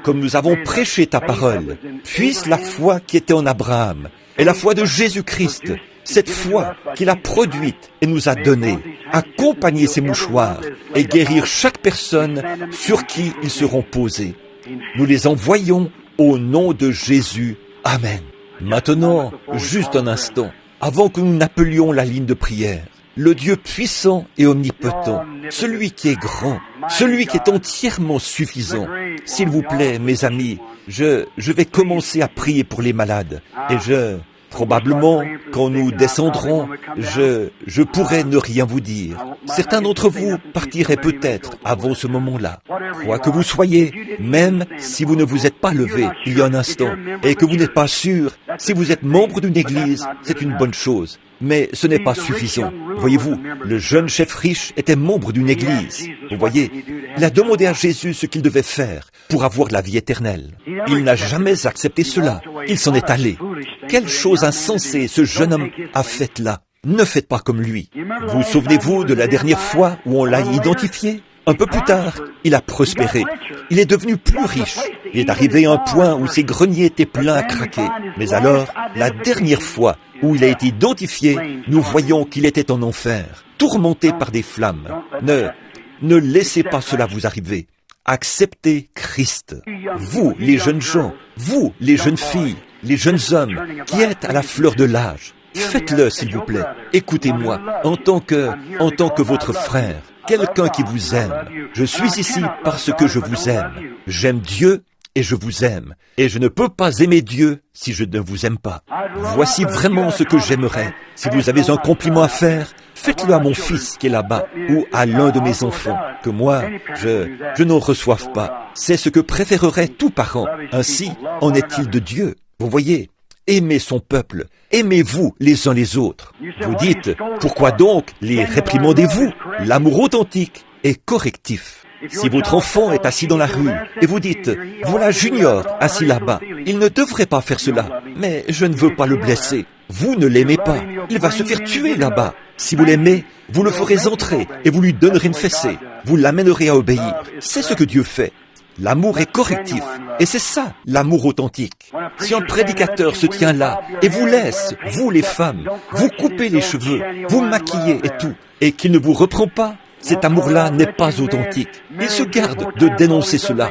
comme nous avons prêché ta parole, puisse la foi qui était en Abraham et la foi de Jésus-Christ, cette foi qu'il a produite et nous a donnée, accompagner ces mouchoirs et guérir chaque personne sur qui ils seront posés. Nous les envoyons au nom de Jésus. Amen. Maintenant, juste un instant, avant que nous n'appelions la ligne de prière, le Dieu puissant et omnipotent, celui qui est grand, celui qui est entièrement suffisant. S'il vous plaît, mes amis, je vais commencer à prier pour les malades et Probablement, quand nous descendrons, je pourrais ne rien vous dire. Certains d'entre vous partiraient peut-être avant ce moment-là. Quoi que vous soyez, même si vous ne vous êtes pas levé il y a un instant, et que vous n'êtes pas sûr, si vous êtes membre d'une église, c'est une bonne chose. Mais ce n'est pas suffisant. Voyez-vous, le jeune chef riche était membre d'une église. Vous voyez, il a demandé à Jésus ce qu'il devait faire pour avoir la vie éternelle. Il n'a jamais accepté cela. Il s'en est allé. Quelle chose insensée ce jeune homme a faite là. Ne faites pas comme lui. Vous souvenez-vous de la dernière fois où on l'a identifié ? Un peu plus tard, il a prospéré. Il est devenu plus riche. Il est arrivé à un point où ses greniers étaient pleins à craquer. Mais alors, la dernière fois où il a été identifié, nous voyons qu'il était en enfer, tourmenté par des flammes. Ne laissez pas cela vous arriver. Acceptez Christ. Vous, les jeunes gens, vous, les jeunes filles, les jeunes hommes qui êtes à la fleur de l'âge, faites-le s'il vous plaît. Écoutez-moi, en tant que votre frère, quelqu'un qui vous aime. Je suis ici parce que je vous aime. J'aime Dieu et je vous aime. Et je ne peux pas aimer Dieu si je ne vous aime pas. Voici vraiment ce que j'aimerais. Si vous avez un compliment à faire, faites-le à mon fils qui est là-bas, ou à l'un de mes enfants, que moi, je n'en reçoive pas. C'est ce que préférerait tout parent. Ainsi en est-il de Dieu. Vous voyez, aimez son peuple, aimez-vous les uns les autres. Vous dites, pourquoi donc les réprimandez-vous? L'amour authentique est correctif. Si votre enfant est assis dans la rue et vous dites, voilà Junior assis là-bas, il ne devrait pas faire cela, mais je ne veux pas le blesser. Vous ne l'aimez pas, il va se faire tuer là-bas. Si vous l'aimez, vous le ferez entrer et vous lui donnerez une fessée. Vous l'amènerez à obéir. C'est ce que Dieu fait. L'amour est correctif, et c'est ça, l'amour authentique. Si un prédicateur se tient là et vous laisse, vous les femmes, vous couper les cheveux, vous maquiller et tout, et qu'il ne vous reprend pas, cet amour-là n'est pas authentique. Il se garde de dénoncer cela.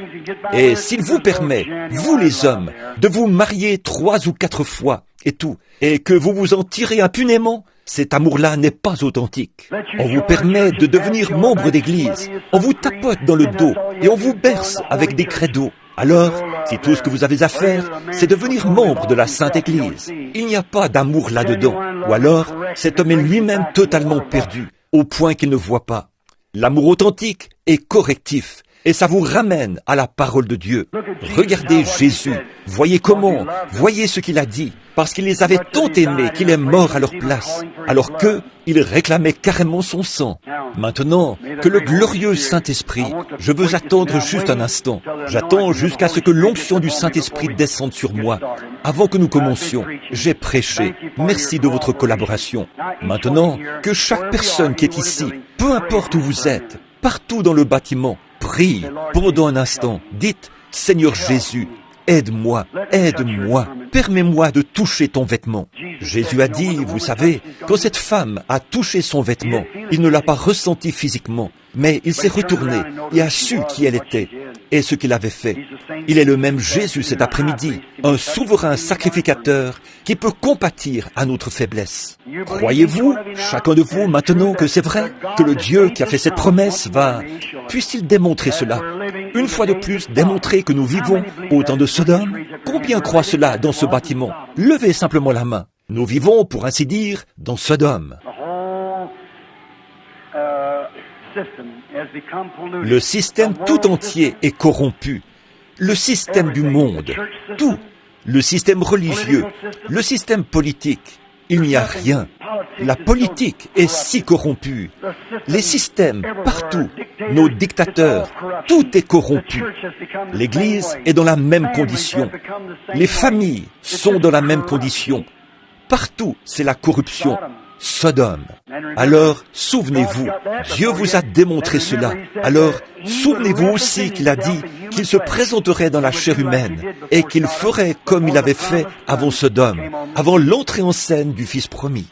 Et s'il vous permet, vous les hommes, de vous marier 3 ou 4 fois et tout, et que vous vous en tirez impunément, cet amour-là n'est pas authentique. On vous permet de devenir membre d'église, on vous tapote dans le dos et on vous berce avec des credos. Alors, si tout ce que vous avez à faire, c'est devenir membre de la Sainte Église, il n'y a pas d'amour là-dedans. Ou alors, cet homme est lui-même totalement perdu, au point qu'il ne voit pas. L'amour authentique est correctif, et ça vous ramène à la parole de Dieu. Regardez Jésus, voyez comment, voyez ce qu'il a dit, parce qu'il les avait tant aimés qu'il est mort à leur place, alors qu'eux, ils réclamaient carrément son sang. Maintenant, que le glorieux Saint-Esprit, je veux attendre juste un instant, j'attends jusqu'à ce que l'onction du Saint-Esprit descende sur moi. Avant que nous commencions, j'ai prêché, merci de votre collaboration. Maintenant, que chaque personne qui est ici, peu importe où vous êtes, partout dans le bâtiment, prie pendant un instant, dites, Seigneur Jésus, aide-moi, aide-moi, permets-moi de toucher ton vêtement. Jésus a dit, vous savez, quand cette femme a touché son vêtement, il ne l'a pas ressenti physiquement, mais il s'est retourné et a su qui elle était et ce qu'il avait fait. Il est le même Jésus cet après-midi, un souverain sacrificateur qui peut compatir à notre faiblesse. Croyez-vous, chacun de vous, maintenant que c'est vrai, que le Dieu qui a fait cette promesse puisse-t-il démontrer cela? Une fois de plus, démontrer que nous vivons au temps de Sodome? Combien croient cela dans ce bâtiment? Levez simplement la main. Nous vivons, pour ainsi dire, dans Sodome. Le système tout entier est corrompu. Le système du monde, tout. Le système religieux, le système politique. Il n'y a rien. La politique est si corrompue. Les systèmes, partout, nos dictateurs, tout est corrompu. L'Église est dans la même condition. Les familles sont dans la même condition. Partout, c'est la corruption. Sodome. Alors, souvenez-vous, Dieu vous a démontré cela. Alors, souvenez-vous aussi qu'il a dit qu'il se présenterait dans la chair humaine et qu'il ferait comme il avait fait avant Sodome, avant l'entrée en scène du Fils promis.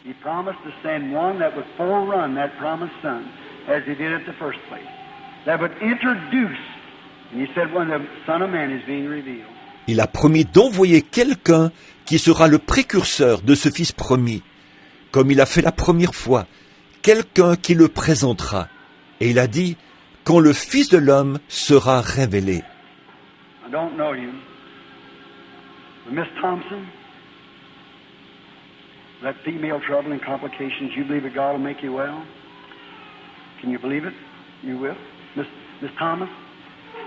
Il a promis d'envoyer quelqu'un qui sera le précurseur de ce Fils promis, comme il a fait la première fois, quelqu'un qui le présentera. Et il a dit, quand le Fils de l'homme sera révélé. That female trouble and complications, you believe that God will make you well? Can you believe it? You will? Miss Thomas,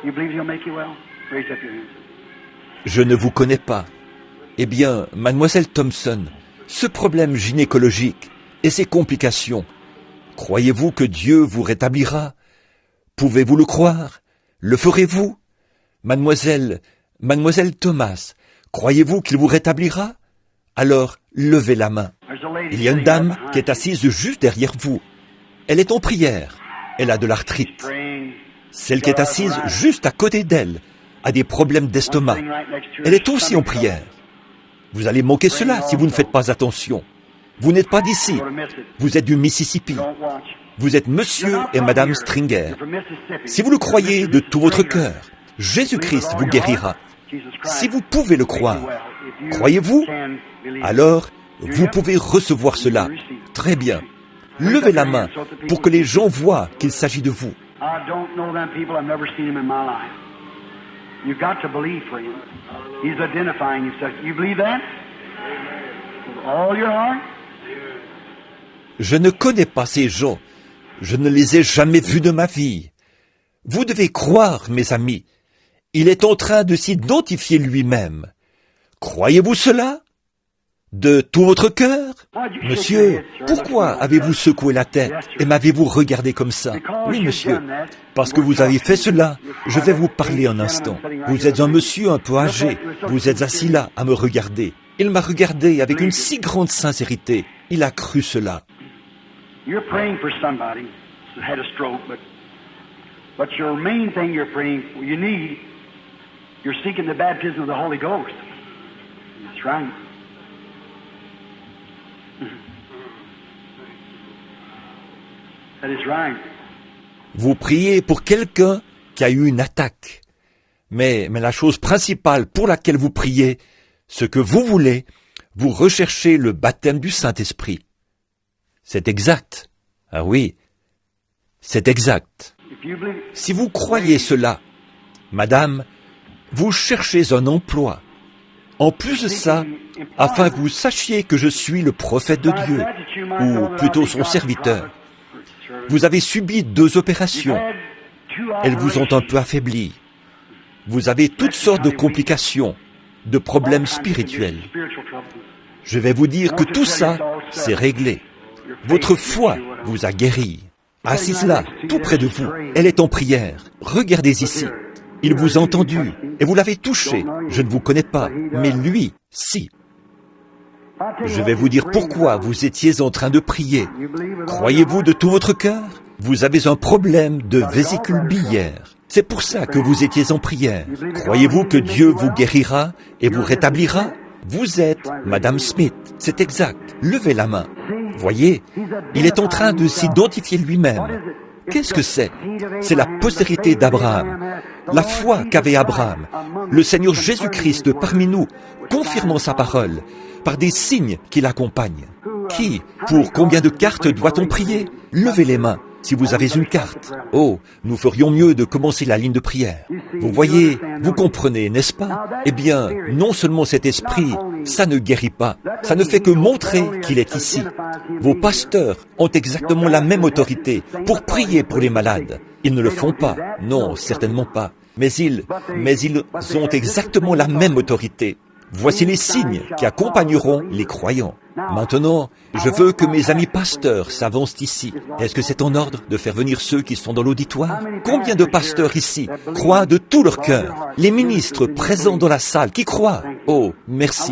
you believe He'll make you well? Raise up your hand. Je ne vous connais pas. Eh bien, mademoiselle Thompson, ce problème gynécologique et ses complications, croyez-vous que Dieu vous rétablira? Pouvez-vous le croire? Le ferez-vous? Mademoiselle Thomas, croyez-vous qu'il vous rétablira? Alors, levez la main. Il y a une dame qui est assise juste derrière vous. Elle est en prière. Elle a de l'arthrite. Celle qui est assise juste à côté d'elle a des problèmes d'estomac. Elle est aussi en prière. Vous allez manquer cela si vous ne faites pas attention. Vous n'êtes pas d'ici. Vous êtes du Mississippi. Vous êtes monsieur et madame Stringer. Si vous le croyez de tout votre cœur, Jésus-Christ vous guérira. Si vous pouvez le croire, croyez-vous? Alors, vous pouvez recevoir cela. Très bien. Levez la main pour que les gens voient qu'il s'agit de vous. You've got to believe, friend. He's identifying himself. You believe that? With all your heart? Je ne connais pas ces gens. Je ne les ai jamais vus de ma vie. Vous devez croire, mes amis. Il est en train de s'identifier lui-même. Croyez-vous cela? De tout votre cœur? Monsieur, pourquoi avez-vous secoué la tête et m'avez-vous regardé comme ça? Oui, monsieur, parce que vous avez fait cela. Je vais vous parler un instant. Vous êtes un monsieur un peu âgé. Vous êtes assis là à me regarder. Il m'a regardé avec une si grande sincérité. Il a cru cela. You're praying for somebody who had a stroke, but your main thing you're praying for, you're seeking the baptism of the Holy Ghost. That's right. That is right. Vous priez pour quelqu'un qui a eu une attaque. Mais la chose principale pour laquelle vous priez, ce que vous voulez, vous recherchez le baptême du Saint-Esprit. C'est exact. Ah oui, c'est exact. Si vous croyez cela, madame, vous cherchez un emploi. En plus de ça, afin que vous sachiez que je suis le prophète de Dieu, ou plutôt son serviteur. Vous avez subi 2 opérations. Elles vous ont un peu affaibli. Vous avez toutes sortes de complications, de problèmes spirituels. Je vais vous dire que tout ça, c'est réglé. Votre foi vous a guéri. Assise là, tout près de vous, elle est en prière. Regardez ici. Il vous a entendu et vous l'avez touché. Je ne vous connais pas, mais lui, si. Je vais vous dire pourquoi vous étiez en train de prier. Croyez-vous de tout votre cœur? Vous avez un problème de vésicule biliaire. C'est pour ça que vous étiez en prière. Croyez-vous que Dieu vous guérira et vous rétablira? Vous êtes Madame Smith. C'est exact. Levez la main. Voyez, il est en train de s'identifier lui-même. Qu'est-ce que c'est? C'est la postérité d'Abraham. La foi qu'avait Abraham. Le Seigneur Jésus-Christ parmi nous, confirmant sa parole, par des signes qui l'accompagnent. Qui? Pour combien de cartes doit-on prier? Levez les mains si vous avez une carte. Oh, nous ferions mieux de commencer la ligne de prière. Vous voyez, vous comprenez, n'est-ce pas? Eh bien, non seulement cet esprit, ça ne guérit pas, ça ne fait que montrer qu'il est ici. Vos pasteurs ont exactement la même autorité pour prier pour les malades. Ils ne le font pas, non, certainement pas. Mais ils ont exactement la même autorité. Voici les signes qui accompagneront les croyants. Maintenant, je veux que mes amis pasteurs s'avancent ici. Est-ce que c'est en ordre de faire venir ceux qui sont dans l'auditoire? Combien de pasteurs ici croient de tout leur cœur? Les ministres présents dans la salle qui croient? Oh, merci.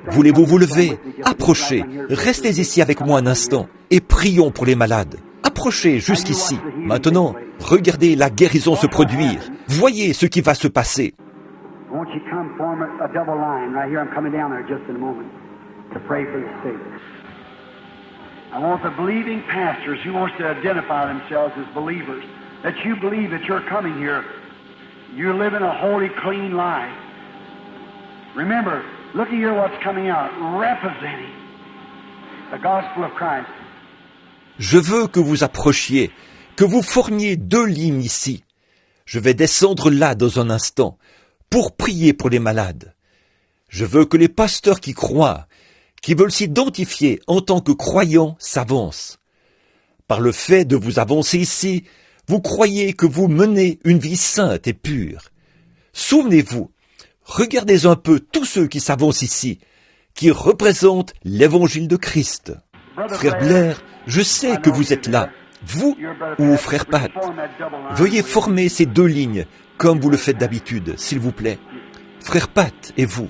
Voulez-vous vous lever? Approchez. Restez ici avec moi un instant et prions pour les malades. Approchez jusqu'ici. Maintenant, regardez la guérison se produire. Voyez ce qui va se passer. Won't you come form a double line right here? I'm coming down there just in a moment to pray for the sick. I want the believing pastors who wants to identify themselves as believers, that you believe that you're coming here. You're living a holy, clean life. Remember, look at here what's coming out, representing the gospel of Christ. Je veux que vous approchiez, que vous formiez 2 lignes ici. Je vais descendre là dans un instant pour prier pour les malades. Je veux que les pasteurs qui croient, qui veulent s'identifier en tant que croyants s'avancent. Par le fait de vous avancer ici, vous croyez que vous menez une vie sainte et pure. Souvenez-vous, regardez un peu tous ceux qui s'avancent ici, qui représentent l'évangile de Christ. Frère Blair, je sais que vous êtes là, vous ou frère Pat. Veuillez former ces deux lignes, comme vous le faites d'habitude, s'il vous plaît. Frère Pat et vous,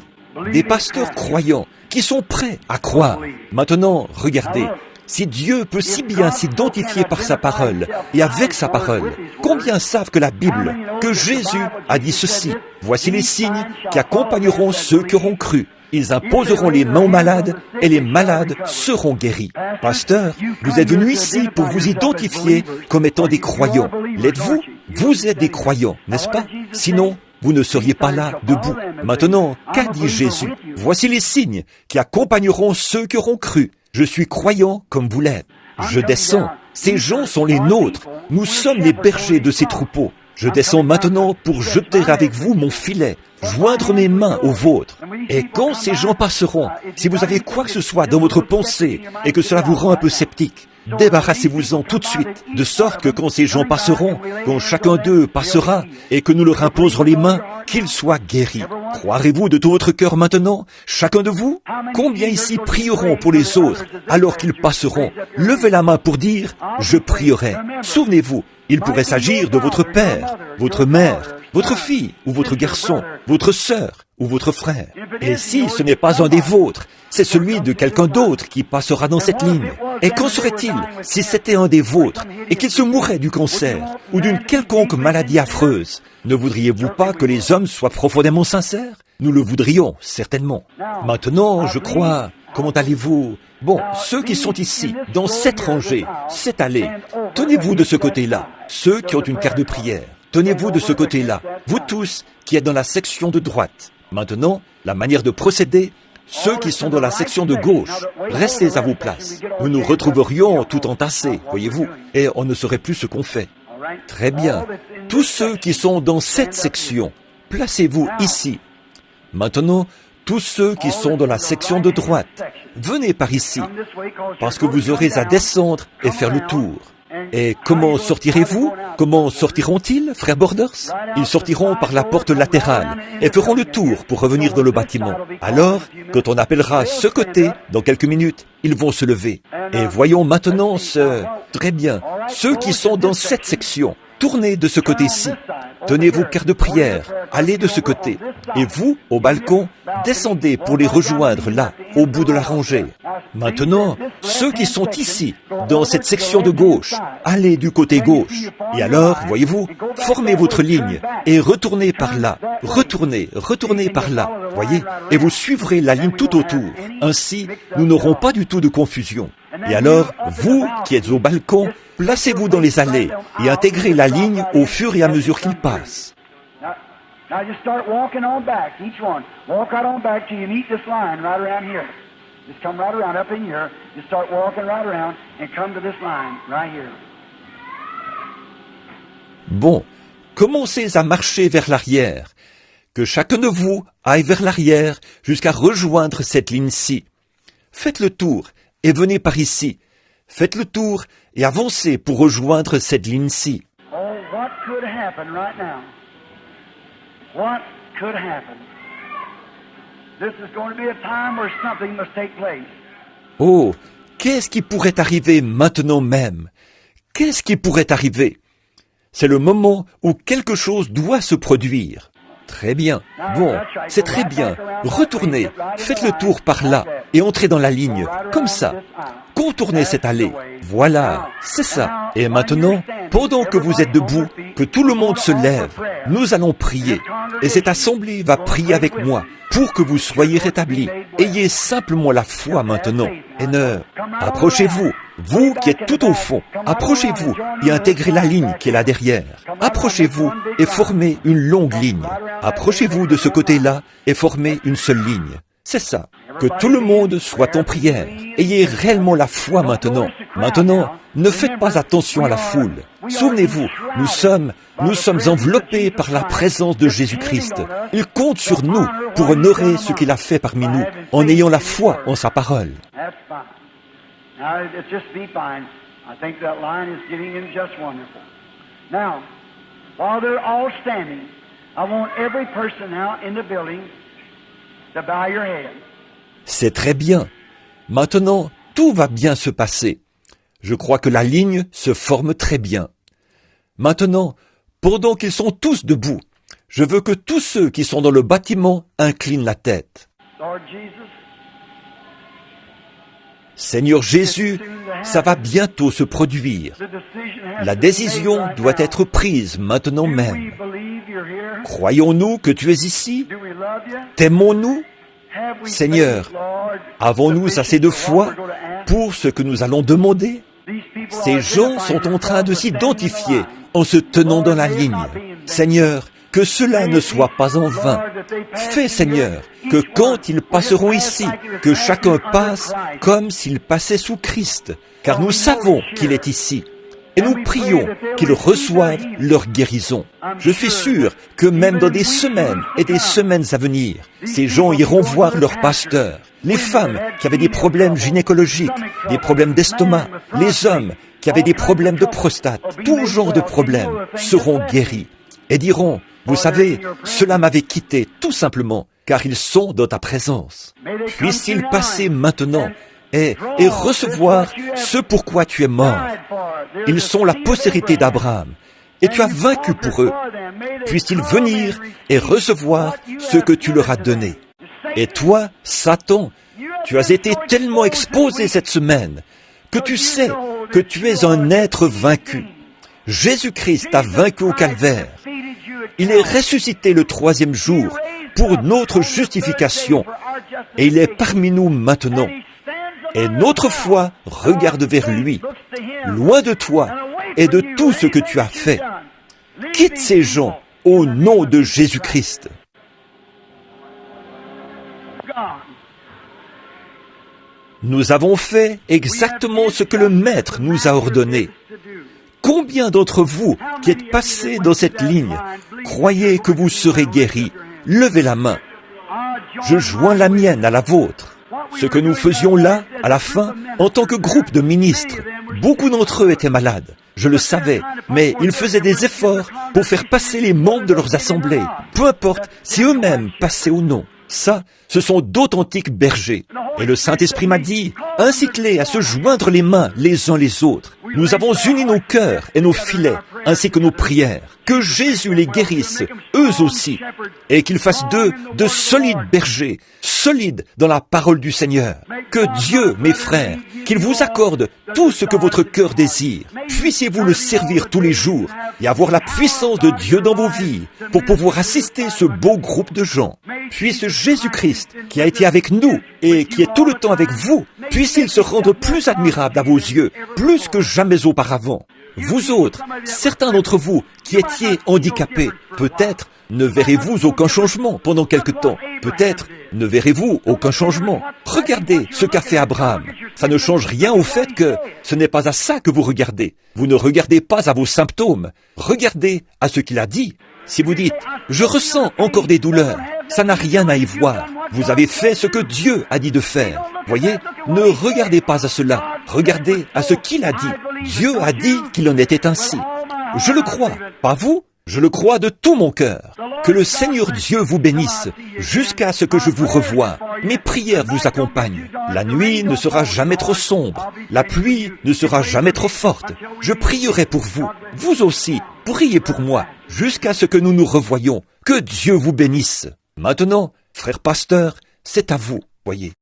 des pasteurs croyants qui sont prêts à croire. Maintenant, regardez. Si Dieu peut si bien s'identifier par sa parole et avec sa parole, combien savent que la Bible, que Jésus a dit ceci: voici les signes qui accompagneront ceux qui auront cru. Ils imposeront les mains aux malades et les malades seront guéris. Pasteur, vous êtes venu ici pour vous identifier comme étant des croyants. L'êtes-vous? Vous êtes des croyants, n'est-ce pas? Sinon, vous ne seriez pas là, debout. Maintenant, qu'a dit Jésus? Voici les signes qui accompagneront ceux qui auront cru. Je suis croyant comme vous l'êtes. Je descends. Ces gens sont les nôtres. Nous sommes les bergers de ces troupeaux. Je descends maintenant pour jeter avec vous mon filet, joindre mes mains aux vôtres. Et quand ces gens passeront, si vous avez quoi que ce soit dans votre pensée et que cela vous rend un peu sceptique, débarrassez-vous-en tout de suite, de sorte que quand ces gens passeront, quand chacun d'eux passera et que nous leur imposerons les mains, qu'ils soient guéris. Croirez-vous de tout votre cœur maintenant, chacun de vous? Combien ici prieront pour les autres alors qu'ils passeront? Levez la main pour dire « Je prierai ». Souvenez-vous, il pourrait s'agir de votre père, votre mère, votre fille ou votre garçon, votre sœur ou votre frère. Et si ce n'est pas un des vôtres, c'est celui de quelqu'un d'autre qui passera dans cette ligne. Et qu'en serait-il si c'était un des vôtres et qu'il se mourait du cancer ou d'une quelconque maladie affreuse? Ne voudriez-vous pas que les hommes soient profondément sincères? Nous le voudrions, certainement. Maintenant, je crois... Comment allez-vous? Bon, ceux qui sont ici, dans cette rangée, cette allée, tenez-vous de ce côté-là. Ceux qui ont une carte de prière, tenez-vous de ce côté-là. Vous tous qui êtes dans la section de droite. Maintenant, la manière de procéder, ceux qui sont dans la section de gauche, restez à vos places. Nous nous retrouverions tout entassés, voyez-vous, et on ne saurait plus ce qu'on fait. Très bien. Tous ceux qui sont dans cette section, placez-vous ici. Maintenant, tous ceux qui sont dans la section de droite, venez par ici, parce que vous aurez à descendre et faire le tour. Et comment sortirez-vous? Comment sortiront-ils, frère Borders? Ils sortiront par la porte latérale et feront le tour pour revenir dans le bâtiment. Alors, quand on appellera ce côté, dans quelques minutes, ils vont se lever. Et voyons maintenant Très bien, ceux qui sont dans cette section, tournez de ce côté-ci. Tenez vos cartes de prière, allez de ce côté. Et vous, au balcon, descendez pour les rejoindre là, au bout de la rangée. Maintenant, ceux qui sont ici, dans cette section de gauche, allez du côté gauche. Et alors, voyez-vous, formez votre ligne et retournez par là. Retournez par là, voyez, et vous suivrez la ligne tout autour. Ainsi, nous n'aurons pas du tout de confusion. Et alors, vous qui êtes au balcon, placez-vous dans les allées et intégrez la ligne au fur et à mesure qu'il passe. Now just start walking on back, each one. Walk right on back till you meet this line right around here. Just come right around up in here. Just start walking right around and come to this line right here. Bon, commencez à marcher vers l'arrière. Que chacun de vous aille vers l'arrière jusqu'à rejoindre cette ligne-ci. Faites le tour et venez par ici. Faites le tour et avancez pour rejoindre cette ligne-ci. Oh, what could happen right now? What could happen? This is going to be a time where something must take place. Oh, qu'est-ce qui pourrait arriver maintenant même? Qu'est-ce qui pourrait arriver? C'est le moment où quelque chose doit se produire. Très bien. Bon, c'est très bien. Retournez, faites le tour par là et entrez dans la ligne, comme ça. Contournez cette allée. Voilà, c'est ça. Et maintenant, pendant que vous êtes debout, que tout le monde se lève, nous allons prier. Et cette assemblée va prier avec moi pour que vous soyez rétablis. Ayez simplement la foi maintenant. Et approchez-vous, vous qui êtes tout au fond, approchez-vous et intégrez la ligne qui est là derrière. Approchez-vous et formez une longue ligne. Approchez-vous de ce côté-là et formez une seule ligne. C'est ça. que tout le monde soit en prière. Ayez réellement la foi maintenant. Maintenant, ne faites pas attention à la foule. Souvenez-vous, nous sommes enveloppés par la présence de Jésus-Christ. Il compte sur nous pour honorer ce qu'il a fait parmi nous, en ayant la foi en sa parole. While they're all standing, I want every person now in the building to bow your head. C'est très bien. Maintenant, tout va bien se passer. Je crois que la ligne se forme très bien. Maintenant, pendant qu'ils sont tous debout, je veux que tous ceux qui sont dans le bâtiment inclinent la tête. Lord Jesus, Seigneur Jésus, ça va bientôt se produire. La décision doit être prise maintenant même. Croyons-nous que tu es ici? T'aimons-nous? Seigneur, avons-nous assez de foi pour ce que nous allons demander? Ces gens sont en train de s'identifier en se tenant dans la ligne. Seigneur, que cela ne soit pas en vain. Fais, Seigneur, que quand ils passeront ici, que chacun passe comme s'il passait sous Christ, car nous savons qu'il est ici. Et nous prions qu'ils reçoivent leur guérison. Je suis sûr que même dans des semaines et des semaines à venir, ces gens iront voir leur pasteur. Les femmes qui avaient des problèmes gynécologiques, des problèmes d'estomac, les hommes qui avaient des problèmes de prostate, tout genre de problèmes seront guéris et diront: vous savez, cela m'avait quitté tout simplement, car ils sont dans ta présence. Puissent-ils passer maintenant et recevoir ce pourquoi tu es mort. Ils sont la postérité d'Abraham, et tu as vaincu pour eux. Puissent-ils venir et recevoir ce que tu leur as donné. Et toi, Satan, tu as été tellement exposé cette semaine que tu sais que tu es un être vaincu. Jésus-Christ t'a vaincu au calvaire. Il est ressuscité le 3e jour pour notre justification et il est parmi nous maintenant. Et notre foi regarde vers lui, loin de toi et de tout ce que tu as fait. Quitte ces gens au nom de Jésus-Christ. Nous avons fait exactement ce que le Maître nous a ordonné. Combien d'entre vous qui êtes passés dans cette ligne croyez que vous serez guéris? Levez la main. Je joins la mienne à la vôtre. Ce que nous faisions là, à la fin, en tant que groupe de ministres, beaucoup d'entre eux étaient malades. Je le savais, mais ils faisaient des efforts pour faire passer les membres de leurs assemblées, peu importe si eux-mêmes passaient ou non. Ça, ce sont d'authentiques bergers. Et le Saint-Esprit m'a dit, incite-les à se joindre les mains les uns les autres. Nous avons uni nos cœurs et nos filets, ainsi que nos prières. Que Jésus les guérisse, eux aussi, et qu'il fasse d'eux de solides bergers, solides dans la parole du Seigneur. Que Dieu, mes frères, qu'il vous accorde tout ce que votre cœur désire. Puissiez-vous le servir tous les jours et avoir la puissance de Dieu dans vos vies pour pouvoir assister ce beau groupe de gens. Puisse Jésus-Christ, qui a été avec nous et qui est tout le temps avec vous, puisse-t-il se rendre plus admirable à vos yeux, plus que jamais auparavant. Vous autres, certains d'entre vous qui étiez handicapés, peut-être ne verrez-vous aucun changement pendant quelque temps. Peut-être ne verrez-vous aucun changement. Regardez ce qu'a fait Abraham. Ça ne change rien au fait que ce n'est pas à ça que vous regardez. Vous ne regardez pas à vos symptômes. Regardez à ce qu'il a dit. Si vous dites « Je ressens encore des douleurs », ça n'a rien à y voir. Vous avez fait ce que Dieu a dit de faire. Voyez, ne regardez pas à cela. Regardez à ce qu'il a dit. Dieu a dit qu'il en était ainsi. Je le crois, pas vous? Je le crois de tout mon cœur. Que le Seigneur Dieu vous bénisse jusqu'à ce que je vous revoie. Mes prières vous accompagnent. La nuit ne sera jamais trop sombre. La pluie ne sera jamais trop forte. Je prierai pour vous. Vous aussi, priez pour moi jusqu'à ce que nous nous revoyions. Que Dieu vous bénisse. Maintenant, frère pasteur, c'est à vous, voyez.